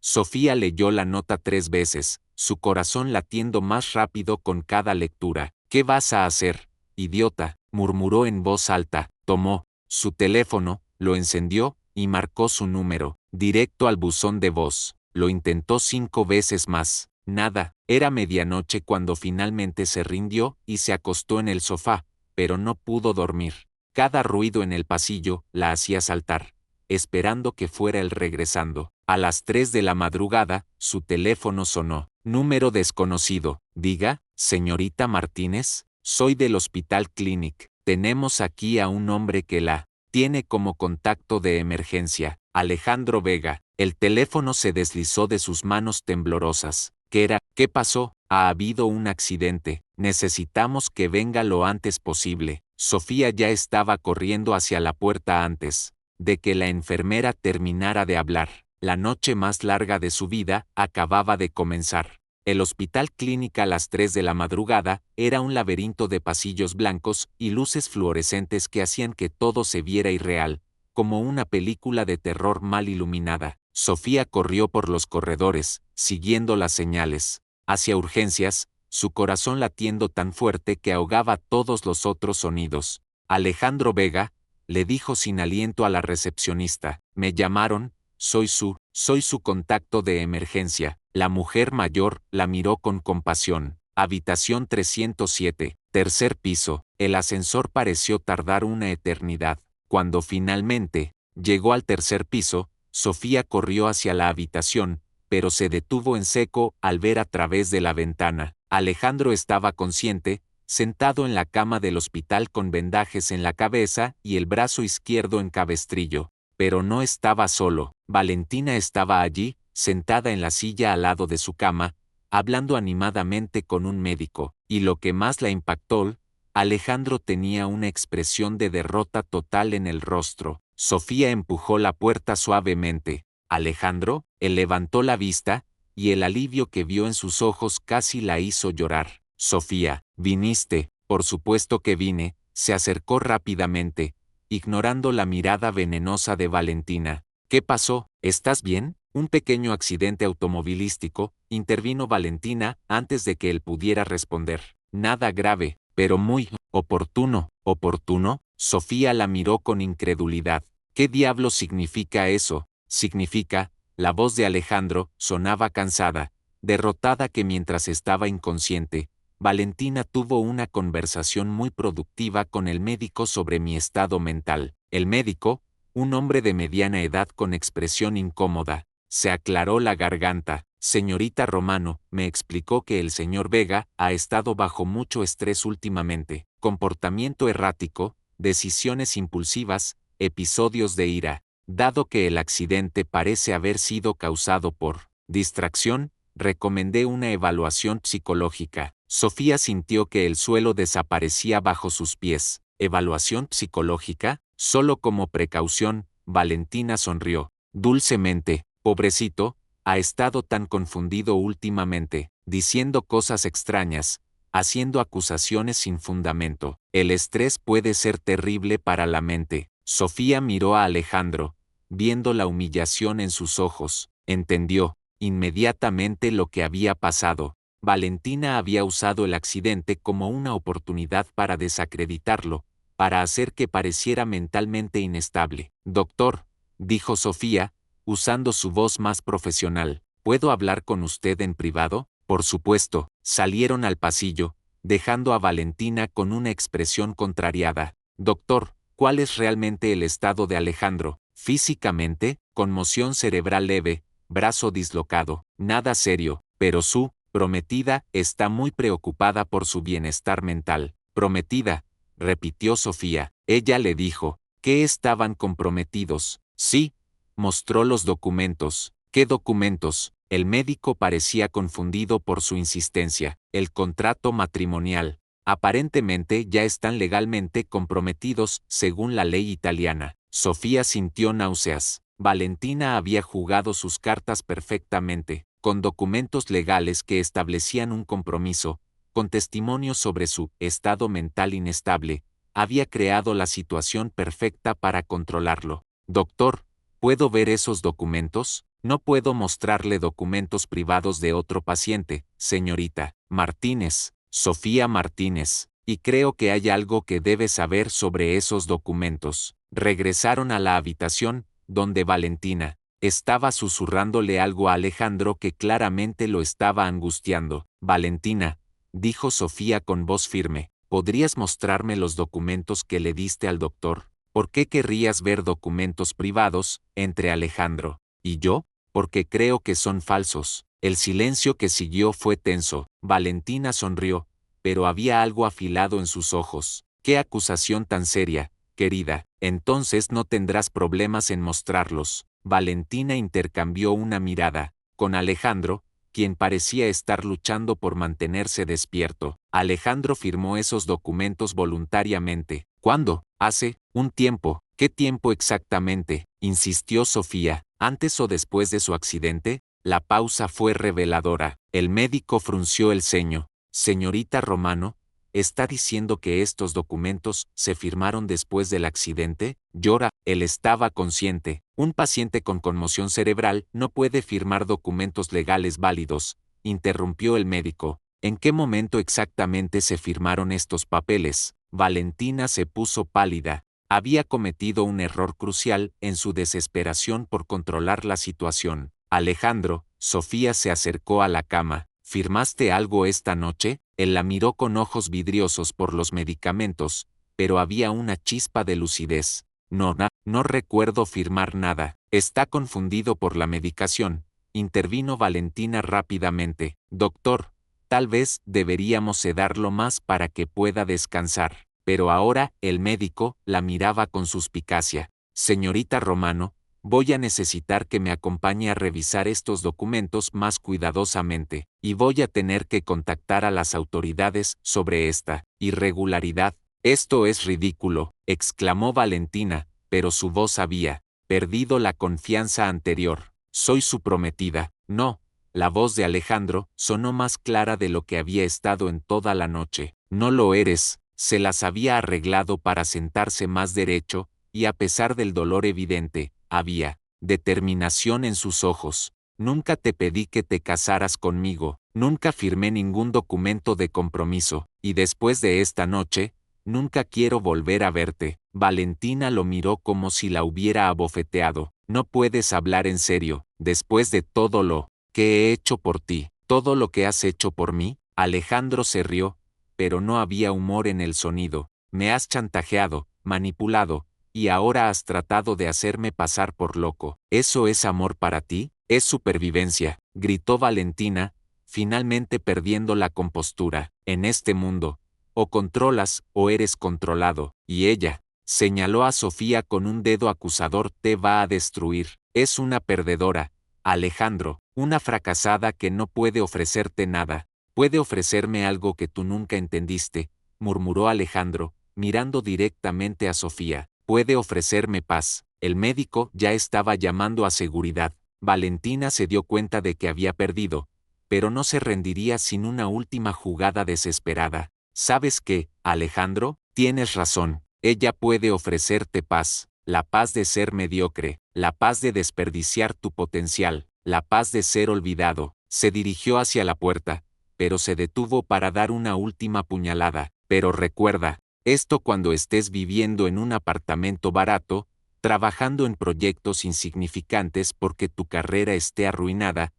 Sofía leyó la nota 3 veces, su corazón latiendo más rápido con cada lectura. ¿Qué vas a hacer, idiota?, murmuró en voz alta. Tomó su teléfono, lo encendió, y marcó su número, directo al buzón de voz. Lo intentó 5 veces más. Nada. Era medianoche cuando finalmente se rindió y se acostó en el sofá, pero no pudo dormir. Cada ruido en el pasillo la hacía saltar, esperando que fuera él regresando. A las 3 de la madrugada, su teléfono sonó. Número desconocido. Diga, señorita Martínez, soy del Hospital Clinic. Tenemos aquí a un hombre que la tiene como contacto de emergencia. Alejandro Vega. El teléfono se deslizó de sus manos temblorosas. ¿Qué era? ¿Qué pasó? Ha habido un accidente. Necesitamos que venga lo antes posible. Sofía ya estaba corriendo hacia la puerta antes de que la enfermera terminara de hablar. La noche más larga de su vida acababa de comenzar. El Hospital Clínica a las 3 de la madrugada era un laberinto de pasillos blancos y luces fluorescentes que hacían que todo se viera irreal, como una película de terror mal iluminada. Sofía corrió por los corredores, siguiendo las señales, hacia urgencias, su corazón latiendo tan fuerte que ahogaba todos los otros sonidos. Alejandro Vega, le dijo sin aliento a la recepcionista. Me llamaron, soy su contacto de emergencia. La mujer mayor la miró con compasión. Habitación 307, tercer piso. El ascensor pareció tardar una eternidad. Cuando finalmente llegó al tercer piso, Sofía corrió hacia la habitación, pero se detuvo en seco al ver a través de la ventana. Alejandro estaba consciente, sentado en la cama del hospital con vendajes en la cabeza y el brazo izquierdo en cabestrillo. Pero no estaba solo. Valentina estaba allí, sentada en la silla al lado de su cama, hablando animadamente con un médico. Y lo que más la impactó, Alejandro tenía una expresión de derrota total en el rostro. Sofía empujó la puerta suavemente. Alejandro, él levantó la vista, y el alivio que vio en sus ojos casi la hizo llorar. Sofía, ¿viniste? Por supuesto que vine. Se acercó rápidamente, ignorando la mirada venenosa de Valentina. ¿Qué pasó? ¿Estás bien? Un pequeño accidente automovilístico, intervino Valentina antes de que él pudiera responder. Nada grave, pero muy oportuno. ¿Oportuno? Sofía la miró con incredulidad. ¿Qué diablos significa eso? Significa, la voz de Alejandro sonaba cansada, derrotada, que mientras estaba inconsciente, Valentina tuvo una conversación muy productiva con el médico sobre mi estado mental. El médico, un hombre de mediana edad con expresión incómoda, se aclaró la garganta. Señorita Romano, me explicó que el señor Vega ha estado bajo mucho estrés últimamente, comportamiento errático, decisiones impulsivas, episodios de ira. Dado que el accidente parece haber sido causado por distracción, recomendé una evaluación psicológica. Sofía sintió que el suelo desaparecía bajo sus pies. ¿Evaluación psicológica? Solo como precaución. Valentina sonrió dulcemente. Pobrecito, ha estado tan confundido últimamente. diciendo cosas extrañas, haciendo acusaciones sin fundamento. El estrés puede ser terrible para la mente. Sofía miró a Alejandro, viendo la humillación en sus ojos, entendió inmediatamente lo que había pasado. Valentina había usado el accidente como una oportunidad para desacreditarlo, para hacer que pareciera mentalmente inestable. Doctor, dijo Sofía, usando su voz más profesional, ¿puedo hablar con usted en privado? Por supuesto. Salieron al pasillo, dejando a Valentina con una expresión contrariada. Doctor, ¿cuál es realmente el estado de Alejandro? Físicamente, conmoción cerebral leve, brazo dislocado, nada serio, pero su prometida está muy preocupada por su bienestar mental. Prometida, repitió Sofía. Ella le dijo que estaban comprometidos. Sí, mostró los documentos. ¿Qué documentos? El médico parecía confundido por su insistencia. El contrato matrimonial. Aparentemente ya están legalmente comprometidos según la ley italiana. Sofía sintió náuseas. Valentina había jugado sus cartas perfectamente, con documentos legales que establecían un compromiso, con testimonios sobre su estado mental inestable, había creado la situación perfecta para controlarlo. Doctor, ¿puedo ver esos documentos? No puedo mostrarle documentos privados de otro paciente, señorita Martínez, Sofía Martínez, y creo que hay algo que debe saber sobre esos documentos. Regresaron a la habitación, donde Valentina estaba susurrándole algo a Alejandro que claramente lo estaba angustiando. Valentina, dijo Sofía con voz firme, ¿podrías mostrarme los documentos que le diste al doctor? ¿Por qué querrías ver documentos privados entre Alejandro y yo? Porque creo que son falsos. El silencio que siguió fue tenso. Valentina sonrió, pero había algo afilado en sus ojos. ¡Qué acusación tan seria, querida! Entonces no tendrás problemas en mostrarlos. Valentina intercambió una mirada con Alejandro, quien parecía estar luchando por mantenerse despierto. Alejandro firmó esos documentos voluntariamente. ¿Cuándo? Hace un tiempo. ¿Qué tiempo exactamente? Insistió Sofía. ¿Antes o después de su accidente? La pausa fue reveladora. El médico frunció el ceño. Señorita Romano, ¿está diciendo que estos documentos se firmaron después del accidente? Llora. Él estaba consciente. Un paciente con conmoción cerebral no puede firmar documentos legales válidos, interrumpió el médico. ¿En qué momento exactamente se firmaron estos papeles? Valentina se puso pálida. Había cometido un error crucial en su desesperación por controlar la situación. Alejandro, Sofía se acercó a la cama. ¿Firmaste algo esta noche? Él la miró con ojos vidriosos por los medicamentos, pero había una chispa de lucidez. No recuerdo firmar nada. Está confundido por la medicación. Intervino Valentina rápidamente. Doctor, tal vez deberíamos sedarlo más para que pueda descansar. Pero ahora, el médico la miraba con suspicacia. Señorita Romano, voy a necesitar que me acompañe a revisar estos documentos más cuidadosamente, y voy a tener que contactar a las autoridades sobre esta irregularidad. Esto es ridículo, exclamó Valentina, pero su voz había perdido la confianza anterior. Soy su prometida. No. La voz de Alejandro sonó más clara de lo que había estado en toda la noche. No lo eres. Se las había arreglado para sentarse más derecho, y a pesar del dolor evidente, había determinación en sus ojos. Nunca te pedí que te casaras conmigo, nunca firmé ningún documento de compromiso, y después de esta noche, nunca quiero volver a verte. Valentina lo miró como si la hubiera abofeteado. No puedes hablar en serio, después de todo lo que he hecho por ti, todo lo que has hecho por mí. Alejandro se rió, pero no había humor en el sonido. Me has chantajeado, manipulado, y ahora has tratado de hacerme pasar por loco. ¿Eso es amor para ti? Es supervivencia, gritó Valentina, finalmente perdiendo la compostura. En este mundo, o controlas o eres controlado, y ella señaló a Sofía con un dedo acusador. Te va a destruir. Es una perdedora, Alejandro, una fracasada que no puede ofrecerte nada. Puede ofrecerme algo que tú nunca entendiste, murmuró Alejandro, mirando directamente a Sofía. Puede ofrecerme paz. El médico ya estaba llamando a seguridad. Valentina se dio cuenta de que había perdido, pero no se rendiría sin una última jugada desesperada. ¿Sabes qué, Alejandro? Tienes razón. Ella puede ofrecerte paz, la paz de ser mediocre, la paz de desperdiciar tu potencial, la paz de ser olvidado. Se dirigió hacia la puerta, pero se detuvo para dar una última puñalada. Pero recuerda, esto cuando estés viviendo en un apartamento barato, trabajando en proyectos insignificantes porque tu carrera esté arruinada.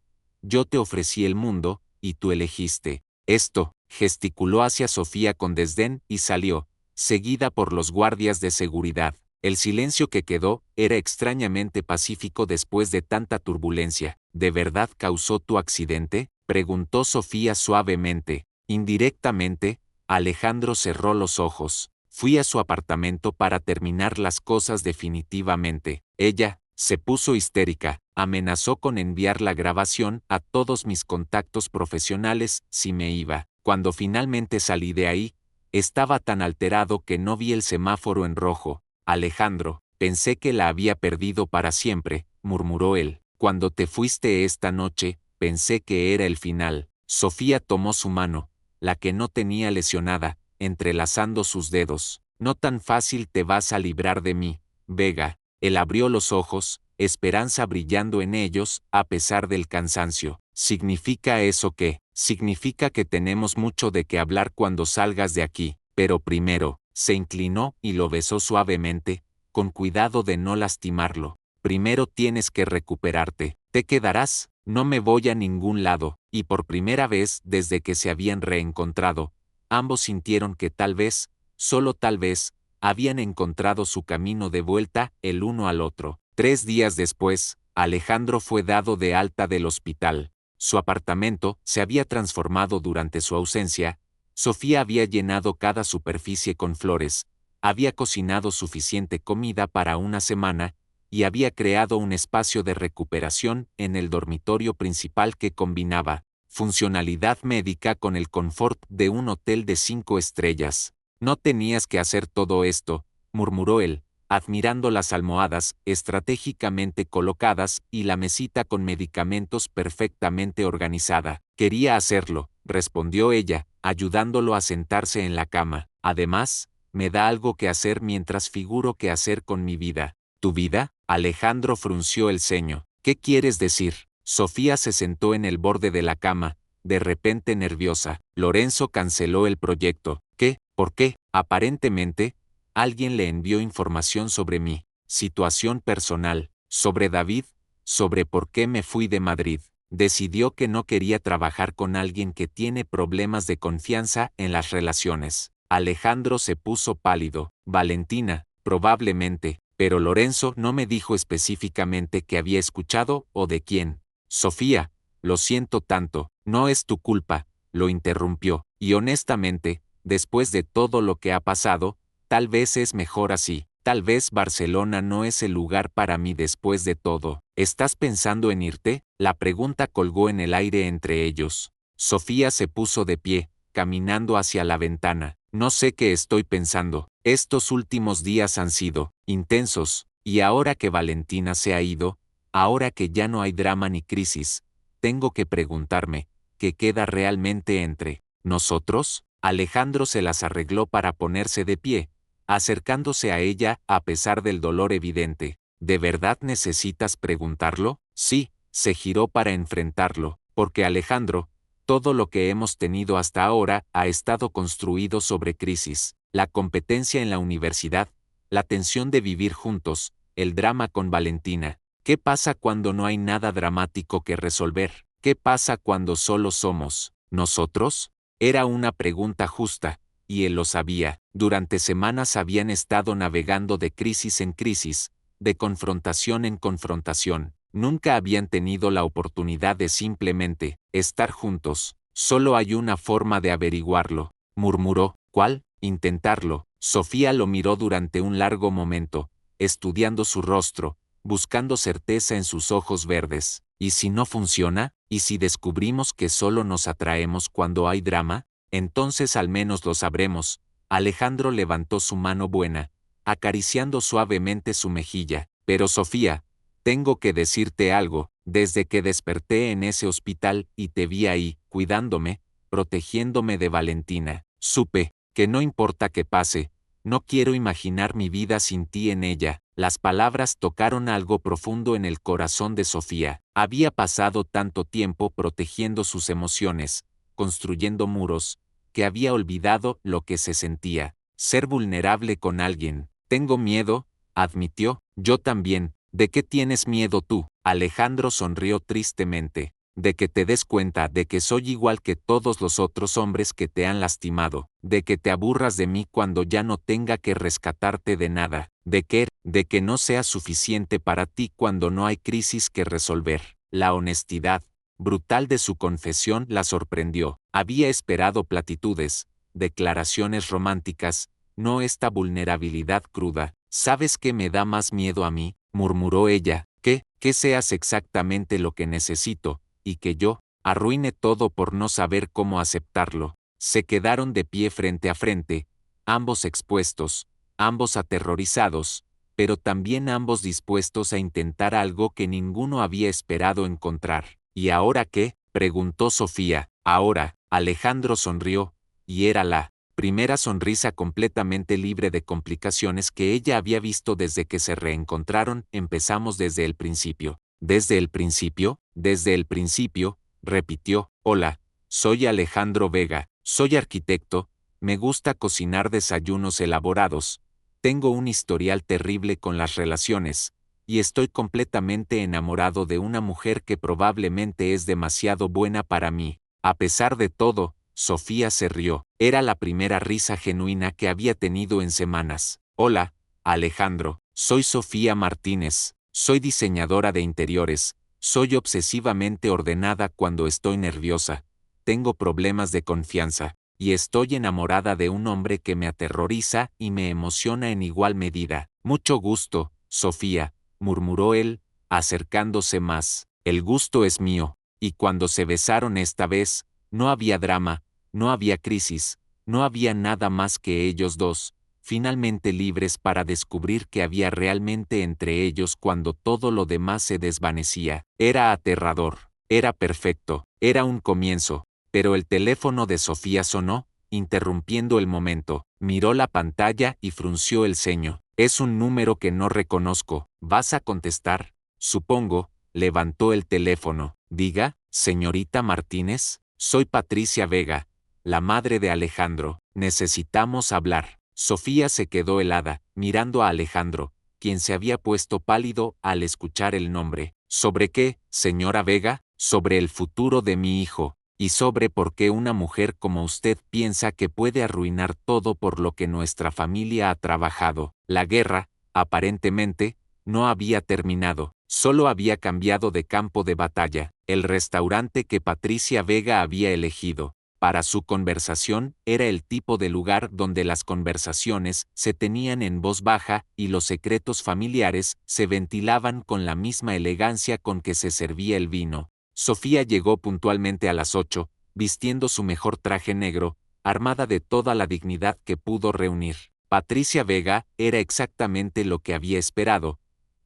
Yo te ofrecí el mundo, y tú elegiste esto. Gesticuló hacia Sofía con desdén y salió, seguida por los guardias de seguridad. El silencio que quedó era extrañamente pacífico después de tanta turbulencia. ¿De verdad causó tu accidente?, preguntó Sofía suavemente. Indirectamente, Alejandro cerró los ojos. Fui a su apartamento para terminar las cosas definitivamente. Ella se puso histérica, amenazó con enviar la grabación a todos mis contactos profesionales si me iba. Cuando finalmente salí de ahí, estaba tan alterado que no vi el semáforo en rojo. Alejandro, pensé que la había perdido para siempre, murmuró él. Cuando te fuiste esta noche, pensé que era el final. Sofía tomó su mano, la que no tenía lesionada, entrelazando sus dedos. No tan fácil te vas a librar de mí, Vega. Él abrió los ojos, esperanza brillando en ellos, a pesar del cansancio. ¿Significa eso qué? Significa que tenemos mucho de qué hablar cuando salgas de aquí, pero primero, se inclinó y lo besó suavemente, con cuidado de no lastimarlo. Primero tienes que recuperarte. ¿Te quedarás? No me voy a ningún lado. Y por primera vez desde que se habían reencontrado, ambos sintieron que tal vez, solo tal vez, habían encontrado su camino de vuelta el uno al otro. 3 días después, Alejandro fue dado de alta del hospital. Su apartamento se había transformado durante su ausencia. Sofía había llenado cada superficie con flores, había cocinado suficiente comida para una semana, y había creado un espacio de recuperación en el dormitorio principal que combinaba funcionalidad médica con el confort de un hotel de 5 estrellas. No tenías que hacer todo esto, murmuró él, admirando las almohadas estratégicamente colocadas y la mesita con medicamentos perfectamente organizada. Quería hacerlo, respondió ella, ayudándolo a sentarse en la cama. Además, me da algo que hacer mientras figuro qué hacer con mi vida. ¿Tu vida? Alejandro frunció el ceño. ¿Qué quieres decir? Sofía se sentó en el borde de la cama, de repente nerviosa. Lorenzo canceló el proyecto. ¿Qué? ¿Por qué? Aparentemente, alguien le envió información sobre mi situación personal, sobre David, sobre por qué me fui de Madrid. Decidió que no quería trabajar con alguien que tiene problemas de confianza en las relaciones. Alejandro se puso pálido. Valentina, probablemente, pero Lorenzo no me dijo específicamente qué había escuchado o de quién. Sofía, lo siento tanto, no es tu culpa, lo interrumpió, y honestamente, después de todo lo que ha pasado, tal vez es mejor así. Tal vez Barcelona no es el lugar para mí después de todo. ¿Estás pensando en irte? La pregunta colgó en el aire entre ellos. Sofía se puso de pie, caminando hacia la ventana. No sé qué estoy pensando. Estos últimos días han sido intensos, y ahora que Valentina se ha ido, ahora que ya no hay drama ni crisis, tengo que preguntarme, ¿qué queda realmente entre nosotros? Alejandro se las arregló para ponerse de pie, acercándose a ella a pesar del dolor evidente. ¿De verdad necesitas preguntarlo? Sí, se giró para enfrentarlo, porque Alejandro, todo lo que hemos tenido hasta ahora ha estado construido sobre crisis, la competencia en la universidad, la tensión de vivir juntos, el drama con Valentina. ¿Qué pasa cuando no hay nada dramático que resolver? ¿Qué pasa cuando solo somos nosotros? Era una pregunta justa, y él lo sabía. Durante semanas habían estado navegando de crisis en crisis, de confrontación en confrontación. Nunca habían tenido la oportunidad de simplemente estar juntos. Solo hay una forma de averiguarlo, murmuró. ¿Cuál? Intentarlo. Sofía lo miró durante un largo momento, estudiando su rostro, buscando certeza en sus ojos verdes. ¿Y si no funciona? ¿Y si descubrimos que solo nos atraemos cuando hay drama? Entonces al menos lo sabremos. Alejandro levantó su mano buena, acariciando suavemente su mejilla. Pero Sofía, tengo que decirte algo, desde que desperté en ese hospital y te vi ahí, cuidándome, protegiéndome de Valentina. Supe que no importa qué pase, no quiero imaginar mi vida sin ti en ella. Las palabras tocaron algo profundo en el corazón de Sofía. Había pasado tanto tiempo protegiendo sus emociones, construyendo muros, que había olvidado lo que se sentía, ser vulnerable con alguien. Tengo miedo, admitió. Yo también. ¿De qué tienes miedo tú? Alejandro sonrió tristemente. De que te des cuenta de que soy igual que todos los otros hombres que te han lastimado, de que te aburras de mí cuando ya no tenga que rescatarte de nada, de que no sea suficiente para ti cuando no hay crisis que resolver. La honestidad brutal de su confesión la sorprendió. Había esperado platitudes, declaraciones románticas, no esta vulnerabilidad cruda. ¿Sabes qué me da más miedo a mí?, murmuró ella, que seas exactamente lo que necesito, y que yo arruine todo por no saber cómo aceptarlo. Se quedaron de pie frente a frente, ambos expuestos, ambos aterrorizados, pero también ambos dispuestos a intentar algo que ninguno había esperado encontrar. ¿Y ahora qué?, preguntó Sofía. Ahora, Alejandro sonrió, y era la primera sonrisa completamente libre de complicaciones que ella había visto desde que se reencontraron. Empezamos desde el principio. ¿Desde el principio? Desde el principio, repitió. Hola, soy Alejandro Vega, soy arquitecto, me gusta cocinar desayunos elaborados, tengo un historial terrible con las relaciones, y estoy completamente enamorado de una mujer que probablemente es demasiado buena para mí. A pesar de todo, Sofía se rió. Era la primera risa genuina que había tenido en semanas. Hola, Alejandro, soy Sofía Martínez, soy diseñadora de interiores, soy obsesivamente ordenada cuando estoy nerviosa, tengo problemas de confianza, y estoy enamorada de un hombre que me aterroriza y me emociona en igual medida. Mucho gusto, Sofía, murmuró él, acercándose más. El gusto es mío. Y cuando se besaron esta vez, no había drama, no había crisis, no había nada más que ellos dos, finalmente libres para descubrir qué había realmente entre ellos cuando todo lo demás se desvanecía. Era aterrador, era perfecto, era un comienzo, pero el teléfono de Sofía sonó, interrumpiendo el momento. Miró la pantalla y frunció el ceño. Es un número que no reconozco. ¿Vas a contestar? Supongo. Levantó el teléfono. Diga, señorita Martínez, soy Patricia Vega, la madre de Alejandro. Necesitamos hablar. Sofía se quedó helada, mirando a Alejandro, quien se había puesto pálido al escuchar el nombre. ¿Sobre qué, señora Vega? Sobre el futuro de mi hijo, y sobre por qué una mujer como usted piensa que puede arruinar todo por lo que nuestra familia ha trabajado. La guerra, aparentemente, no había terminado, solo había cambiado de campo de batalla. El restaurante que Patricia Vega había elegido para su conversación era el tipo de lugar donde las conversaciones se tenían en voz baja y los secretos familiares se ventilaban con la misma elegancia con que se servía el vino. Sofía llegó puntualmente a las 8, vistiendo su mejor traje negro, armada de toda la dignidad que pudo reunir. Patricia Vega era exactamente lo que había esperado,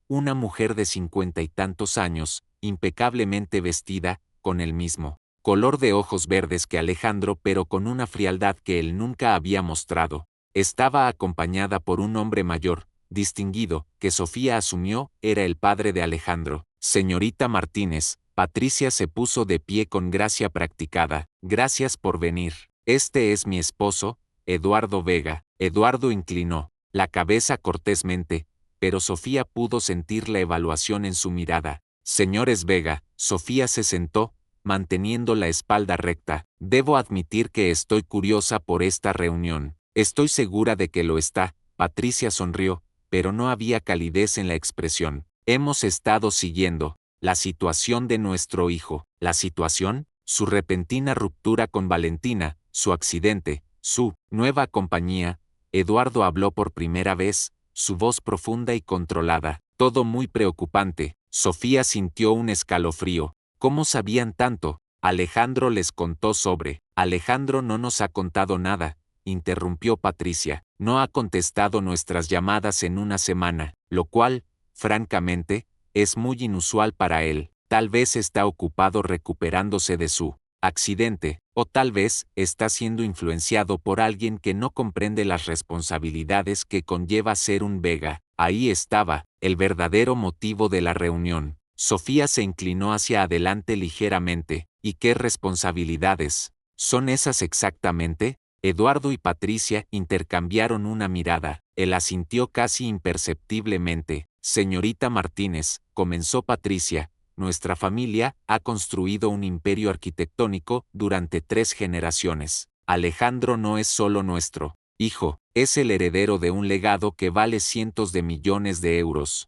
una mujer de 50 y tantos años, impecablemente vestida, con el mismo color de ojos verdes que Alejandro, pero con una frialdad que él nunca había mostrado. Estaba acompañada por un hombre mayor, distinguido, que Sofía asumió era el padre de Alejandro. Señorita Martínez, Patricia se puso de pie con gracia practicada. Gracias por venir. Este es mi esposo, Eduardo Vega. Eduardo inclinó la cabeza cortésmente, pero Sofía pudo sentir la evaluación en su mirada. Señores Vega, Sofía se sentó, manteniendo la espalda recta. Debo admitir que estoy curiosa por esta reunión. Estoy segura de que lo está. Patricia sonrió, pero no había calidez en la expresión. Hemos estado siguiendo la situación de nuestro hijo. ¿La situación? Su repentina ruptura con Valentina, su accidente, su nueva compañía. Eduardo habló por primera vez, su voz profunda y controlada. Todo muy preocupante. Sofía sintió un escalofrío. ¿Cómo sabían tanto? Alejandro les contó sobre. Alejandro no nos ha contado nada, interrumpió Patricia. No ha contestado nuestras llamadas en una semana, lo cual, francamente, es muy inusual para él. Tal vez está ocupado recuperándose de su accidente, o tal vez está siendo influenciado por alguien que no comprende las responsabilidades que conlleva ser un Vega. Ahí estaba, el verdadero motivo de la reunión. Sofía se inclinó hacia adelante ligeramente. ¿Y qué responsabilidades son esas exactamente? Eduardo y Patricia intercambiaron una mirada. Él asintió casi imperceptiblemente. Señorita Martínez, comenzó Patricia, nuestra familia ha construido un imperio arquitectónico durante 3 generaciones. Alejandro no es solo nuestro hijo, es el heredero de un legado que vale cientos de millones de euros.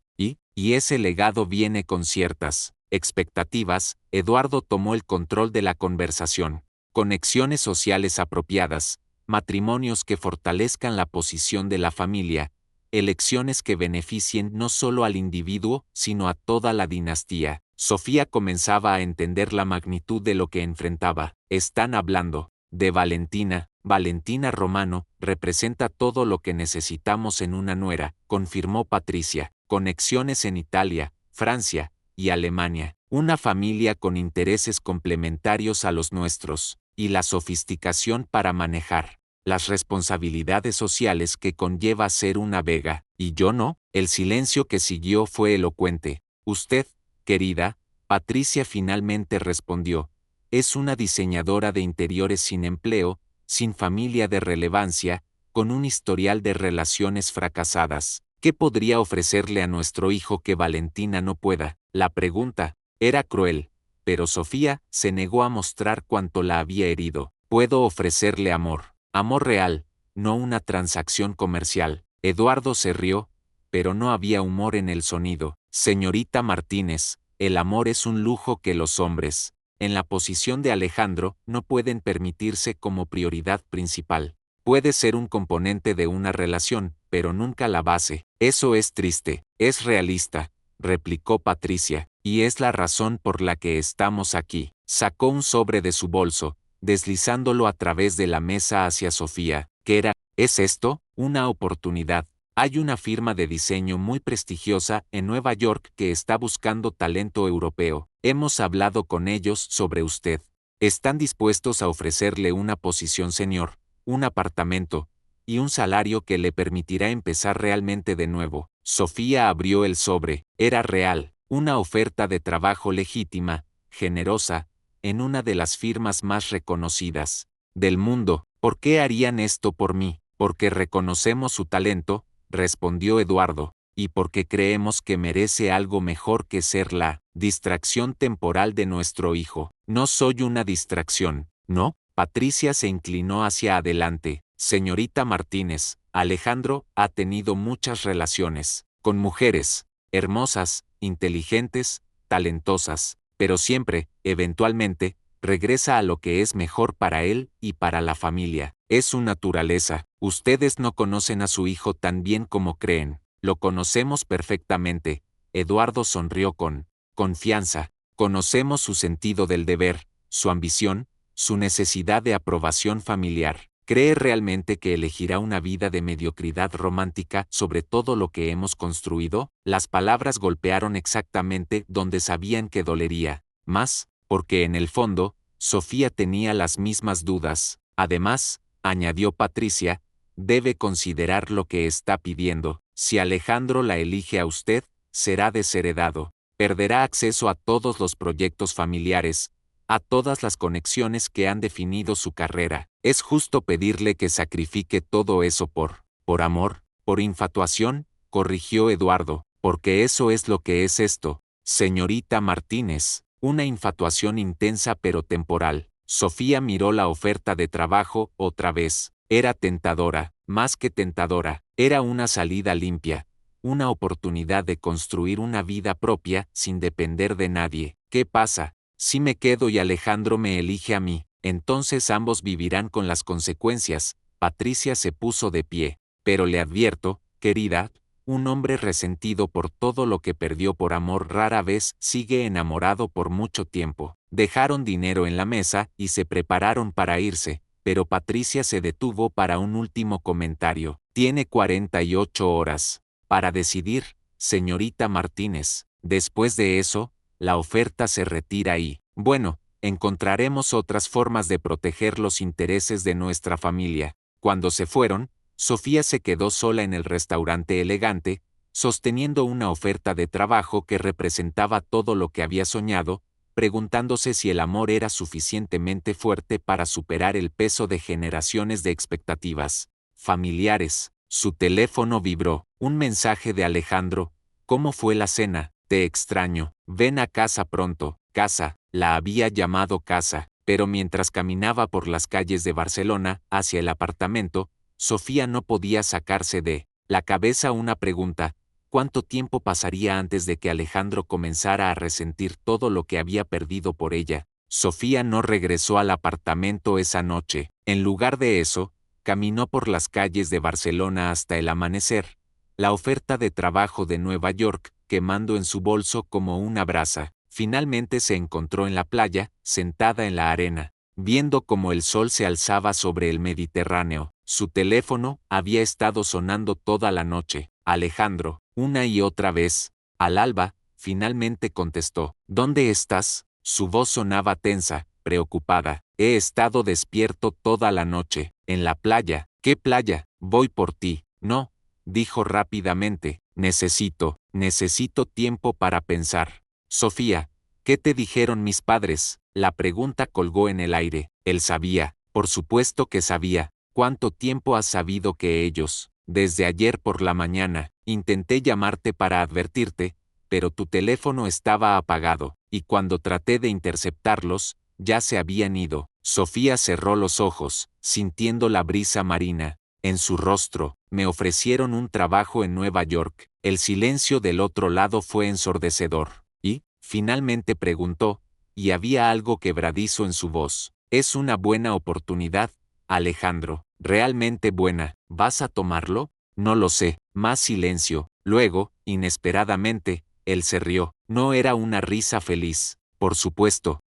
Y ese legado viene con ciertas expectativas. Eduardo tomó el control de la conversación. Conexiones sociales apropiadas, matrimonios que fortalezcan la posición de la familia, elecciones que beneficien no solo al individuo, sino a toda la dinastía. Sofía comenzaba a entender la magnitud de lo que enfrentaba. Están hablando de Valentina. Valentina Romano representa todo lo que necesitamos en una nuera, confirmó Patricia. Conexiones en Italia, Francia y Alemania. Una familia con intereses complementarios a los nuestros, y la sofisticación para manejar las responsabilidades sociales que conlleva ser una Vega. ¿Y yo no? El silencio que siguió fue elocuente. Usted, querida, Patricia finalmente respondió, es una diseñadora de interiores sin empleo, sin familia de relevancia, con un historial de relaciones fracasadas. ¿Qué podría ofrecerle a nuestro hijo que Valentina no pueda? La pregunta era cruel, pero Sofía se negó a mostrar cuánto la había herido. Puedo ofrecerle amor, amor real, no una transacción comercial. Eduardo se rió, pero no había humor en el sonido. Señorita Martínez, el amor es un lujo que los hombres, en la posición de Alejandro, no pueden permitirse como prioridad principal. Puede ser un componente de una relación, pero nunca la base. Eso es triste, es realista, replicó Patricia, y es la razón por la que estamos aquí. Sacó un sobre de su bolso, deslizándolo a través de la mesa hacia Sofía. ¿Qué era? ¿Es esto? Una oportunidad. Hay una firma de diseño muy prestigiosa en Nueva York que está buscando talento europeo. Hemos hablado con ellos sobre usted. Están dispuestos a ofrecerle una posición senior, un apartamento y un salario que le permitirá empezar realmente de nuevo. Sofía abrió el sobre. Era real, una oferta de trabajo legítima, generosa, en una de las firmas más reconocidas del mundo. ¿Por qué harían esto por mí? Porque reconocemos su talento, respondió Eduardo, y porque creemos que merece algo mejor que ser la distracción temporal de nuestro hijo. No soy una distracción, ¿no? Patricia se inclinó hacia adelante. Señorita Martínez, Alejandro ha tenido muchas relaciones con mujeres, hermosas, inteligentes, talentosas, pero siempre, eventualmente, regresa a lo que es mejor para él y para la familia. Es su naturaleza. Ustedes no conocen a su hijo tan bien como creen. Lo conocemos perfectamente. Eduardo sonrió con confianza. Conocemos su sentido del deber, su ambición, su necesidad de aprobación familiar. ¿Cree realmente que elegirá una vida de mediocridad romántica sobre todo lo que hemos construido? Las palabras golpearon exactamente donde sabían que dolería. Más, porque en el fondo, Sofía tenía las mismas dudas. Además, añadió Patricia, debe considerar lo que está pidiendo. Si Alejandro la elige a usted, será desheredado. Perderá acceso a todos los proyectos familiares, a todas las conexiones que han definido su carrera. ¿Es justo pedirle que sacrifique todo eso por amor, por infatuación? Corrigió Eduardo, porque eso es lo que es esto, señorita Martínez, una infatuación intensa pero temporal. Sofía miró la oferta de trabajo otra vez. Era tentadora, más que tentadora, era una salida limpia, una oportunidad de construir una vida propia sin depender de nadie. ¿Qué pasa? Si me quedo y Alejandro me elige a mí, entonces ambos vivirán con las consecuencias. Patricia se puso de pie. Pero le advierto, querida, un hombre resentido por todo lo que perdió por amor rara vez sigue enamorado por mucho tiempo. Dejaron dinero en la mesa y se prepararon para irse, pero Patricia se detuvo para un último comentario. Tiene 48 horas para decidir, señorita Martínez. Después de eso, la oferta se retira y, bueno, encontraremos otras formas de proteger los intereses de nuestra familia. Cuando se fueron, Sofía se quedó sola en el restaurante elegante, sosteniendo una oferta de trabajo que representaba todo lo que había soñado, preguntándose si el amor era suficientemente fuerte para superar el peso de generaciones de expectativas familiares. Su teléfono vibró. Un mensaje de Alejandro. ¿Cómo fue la cena? Te extraño. Ven a casa pronto. Casa. La había llamado casa. Pero mientras caminaba por las calles de Barcelona, hacia el apartamento, Sofía no podía sacarse de la cabeza una pregunta. ¿Cuánto tiempo pasaría antes de que Alejandro comenzara a resentir todo lo que había perdido por ella? Sofía no regresó al apartamento esa noche. En lugar de eso, caminó por las calles de Barcelona hasta el amanecer, la oferta de trabajo de Nueva York quemando en su bolso como una brasa. Finalmente se encontró en la playa, sentada en la arena, viendo cómo el sol se alzaba sobre el Mediterráneo. Su teléfono había estado sonando toda la noche. Alejandro, una y otra vez. Al alba, finalmente contestó. ¿Dónde estás? Su voz sonaba tensa, preocupada. He estado despierto toda la noche. En la playa. ¿Qué playa? Voy por ti. No, dijo rápidamente. Necesito tiempo para pensar. Sofía, ¿qué te dijeron mis padres? La pregunta colgó en el aire. Él sabía, por supuesto que sabía. ¿Cuánto tiempo has sabido que ellos? Desde ayer por la mañana, intenté llamarte para advertirte, pero tu teléfono estaba apagado, y cuando traté de interceptarlos, ya se habían ido. Sofía cerró los ojos, sintiendo la brisa marina en su rostro. Me ofrecieron un trabajo en Nueva York. El silencio del otro lado fue ensordecedor. Y, finalmente preguntó, y había algo quebradizo en su voz. Es una buena oportunidad, Alejandro, realmente buena. ¿Vas a tomarlo? No lo sé. Más silencio. Luego, inesperadamente, él se rió. No era una risa feliz. Por supuesto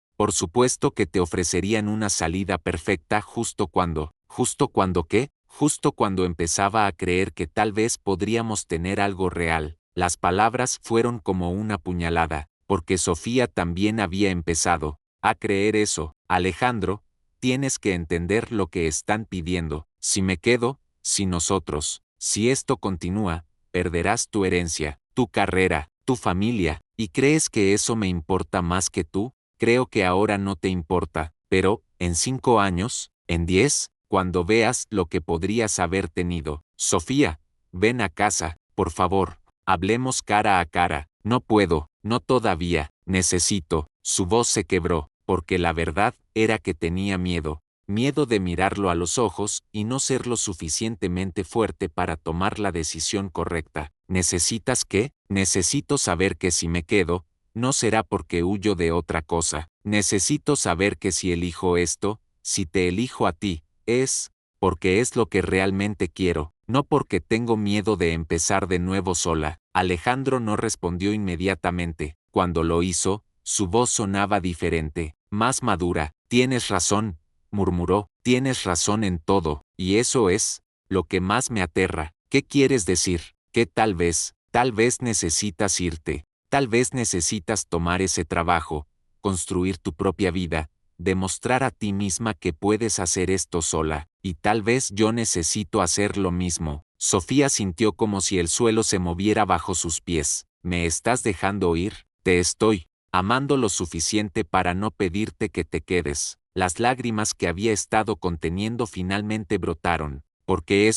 que te ofrecerían una salida perfecta justo cuando ¿qué? Justo cuando empezaba a creer que tal vez podríamos tener algo real. Las palabras fueron como una puñalada, porque Sofía también había empezado a creer eso. Alejandro, tienes que entender lo que están pidiendo. Si me quedo, si nosotros, si esto continúa, perderás tu herencia, tu carrera, tu familia, ¿y crees que eso me importa más que tú? Creo que ahora no te importa, pero, en 5 años, en 10, cuando veas lo que podrías haber tenido. Sofía, ven a casa, por favor, hablemos cara a cara. No puedo, no todavía, necesito. Su voz se quebró, porque la verdad era que tenía miedo. Miedo de mirarlo a los ojos y no ser lo suficientemente fuerte para tomar la decisión correcta. ¿Necesitas qué? Necesito saber que si me quedo, no será porque huyo de otra cosa. Necesito saber que si elijo esto, si te elijo a ti, es porque es lo que realmente quiero, no porque tengo miedo de empezar de nuevo sola. Alejandro no respondió inmediatamente. Cuando lo hizo, su voz sonaba diferente, más madura. Tienes razón, murmuró, tienes razón en todo, y eso es lo que más me aterra. ¿Qué quieres decir? Que tal vez necesitas irte. Tal vez necesitas tomar ese trabajo, construir tu propia vida, demostrar a ti misma que puedes hacer esto sola, y tal vez yo necesito hacer lo mismo. Sofía sintió como si el suelo se moviera bajo sus pies. ¿Me estás dejando ir? Te estoy amando lo suficiente para no pedirte que te quedes. Las lágrimas que había estado conteniendo finalmente brotaron, porque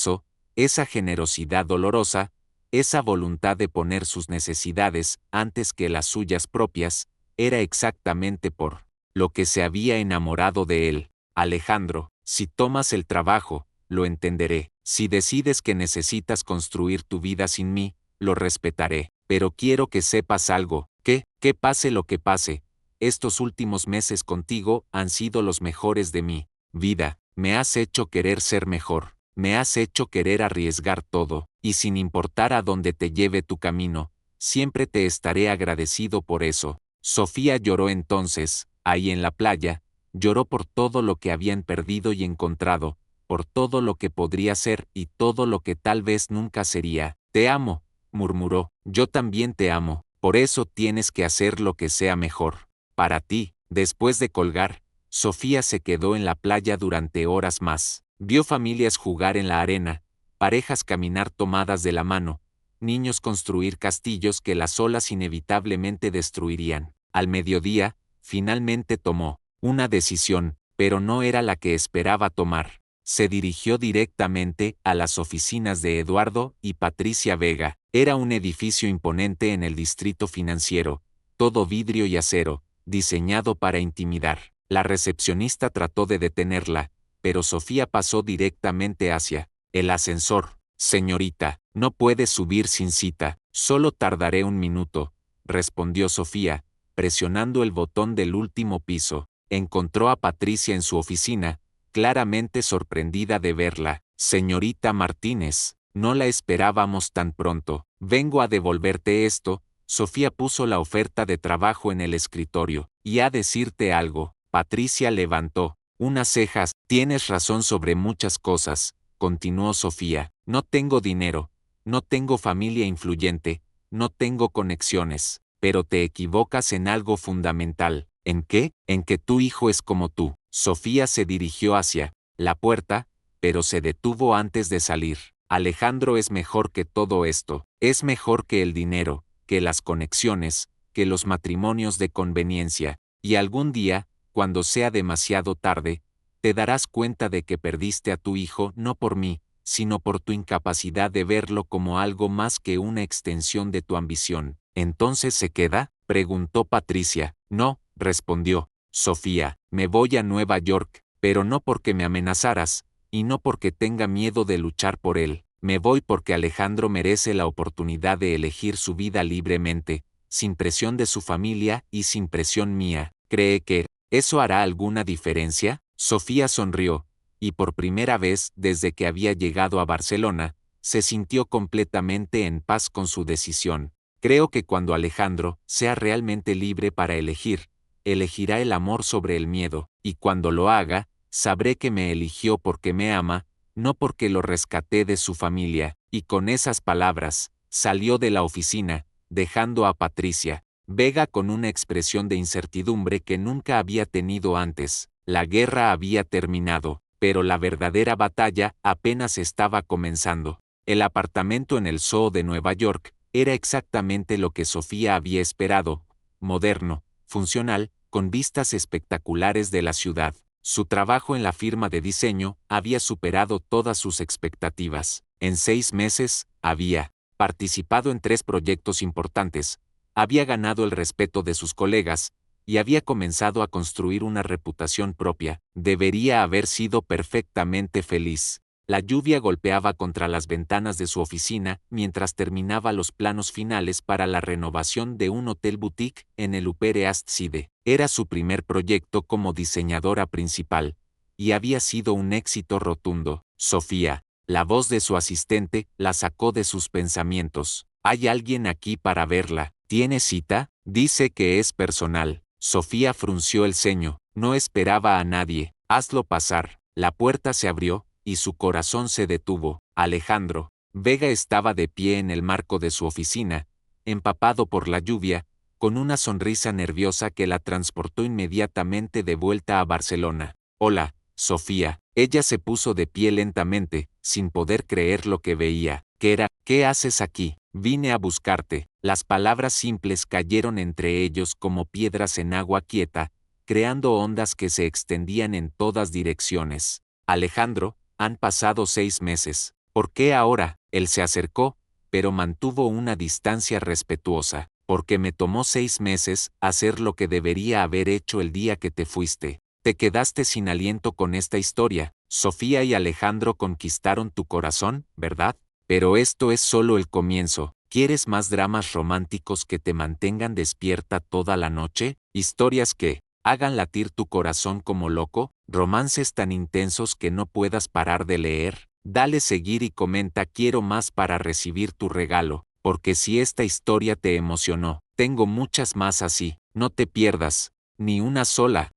esa generosidad dolorosa, esa voluntad de poner sus necesidades antes que las suyas propias, era exactamente por lo que se había enamorado de él. Alejandro, si tomas el trabajo, lo entenderé. Si decides que necesitas construir tu vida sin mí, lo respetaré. Pero quiero que sepas algo, que pase lo que pase, estos últimos meses contigo han sido los mejores de mi vida. Me has hecho querer ser mejor. Me has hecho querer arriesgar todo, y sin importar a dónde te lleve tu camino, siempre te estaré agradecido por eso. Sofía lloró entonces, ahí en la playa, lloró por todo lo que habían perdido y encontrado, por todo lo que podría ser y todo lo que tal vez nunca sería. Te amo, murmuró. Yo también te amo. Por eso tienes que hacer lo que sea mejor para ti. Después de colgar, Sofía se quedó en la playa durante horas más. Vio familias jugar en la arena, parejas caminar tomadas de la mano, niños construir castillos que las olas inevitablemente destruirían. Al mediodía, finalmente tomó una decisión, pero no era la que esperaba tomar. Se dirigió directamente a las oficinas de Eduardo y Patricia Vega. Era un edificio imponente en el distrito financiero, todo vidrio y acero, diseñado para intimidar. La recepcionista trató de detenerla, pero Sofía pasó directamente hacia el ascensor. Señorita, no puede subir sin cita, solo tardaré un minuto, respondió Sofía, presionando el botón del último piso. Encontró a Patricia en su oficina, claramente sorprendida de verla. Señorita Martínez, no la esperábamos tan pronto. Vengo a devolverte esto. Sofía puso la oferta de trabajo en el escritorio. Y a decirte algo. Patricia levantó unas cejas. Tienes razón sobre muchas cosas, continuó Sofía. No tengo dinero, no tengo familia influyente, no tengo conexiones, pero te equivocas en algo fundamental. ¿En qué? En que tu hijo es como tú. Sofía se dirigió hacia la puerta, pero se detuvo antes de salir. Alejandro es mejor que todo esto. Es mejor que el dinero, que las conexiones, que los matrimonios de conveniencia. Y algún día, cuando sea demasiado tarde, te darás cuenta de que perdiste a tu hijo no por mí, sino por tu incapacidad de verlo como algo más que una extensión de tu ambición. ¿Entonces se queda?, preguntó Patricia. No, respondió Sofía, me voy a Nueva York, pero no porque me amenazaras, y no porque tenga miedo de luchar por él. Me voy porque Alejandro merece la oportunidad de elegir su vida libremente, sin presión de su familia y sin presión mía. ¿Cree que eso hará alguna diferencia? Sofía sonrió, y por primera vez desde que había llegado a Barcelona, se sintió completamente en paz con su decisión. Creo que cuando Alejandro sea realmente libre para elegir, elegirá el amor sobre el miedo, y cuando lo haga, sabré que me eligió porque me ama, no porque lo rescaté de su familia. Y con esas palabras, salió de la oficina, dejando a Patricia Vega con una expresión de incertidumbre que nunca había tenido antes. La guerra había terminado, pero la verdadera batalla apenas estaba comenzando. El apartamento en el Zoo de Nueva York era exactamente lo que Sofía había esperado: moderno, funcional, con vistas espectaculares de la ciudad. Su trabajo en la firma de diseño había superado todas sus expectativas. En 6 meses, había participado en 3 proyectos importantes, había ganado el respeto de sus colegas, y había comenzado a construir una reputación propia. Debería haber sido perfectamente feliz. La lluvia golpeaba contra las ventanas de su oficina mientras terminaba los planos finales para la renovación de un hotel boutique en el Upper East Side. Era su primer proyecto como diseñadora principal, y había sido un éxito rotundo. Sofía, la voz de su asistente, la sacó de sus pensamientos. ¿Hay alguien aquí para verla? ¿Tiene cita? Dice que es personal. Sofía frunció el ceño. No esperaba a nadie. Hazlo pasar. La puerta se abrió, y su corazón se detuvo. Alejandro Vega estaba de pie en el marco de su oficina, empapado por la lluvia, con una sonrisa nerviosa que la transportó inmediatamente de vuelta a Barcelona. Hola, Sofía. Ella se puso de pie lentamente, sin poder creer lo que veía. ¿Qué haces aquí? Vine a buscarte. Las palabras simples cayeron entre ellos como piedras en agua quieta, creando ondas que se extendían en todas direcciones. Alejandro, han pasado 6 meses. ¿Por qué ahora? Él se acercó, pero mantuvo una distancia respetuosa. Porque me tomó 6 meses hacer lo que debería haber hecho el día que te fuiste. Te quedaste sin aliento con esta historia. Sofía y Alejandro conquistaron tu corazón, ¿verdad? Pero esto es solo el comienzo. ¿Quieres más dramas románticos que te mantengan despierta toda la noche? ¿Historias que hagan latir tu corazón como loco? ¿Romances tan intensos que no puedas parar de leer? Dale seguir y comenta quiero más para recibir tu regalo, porque si esta historia te emocionó, tengo muchas más así. No te pierdas ni una sola.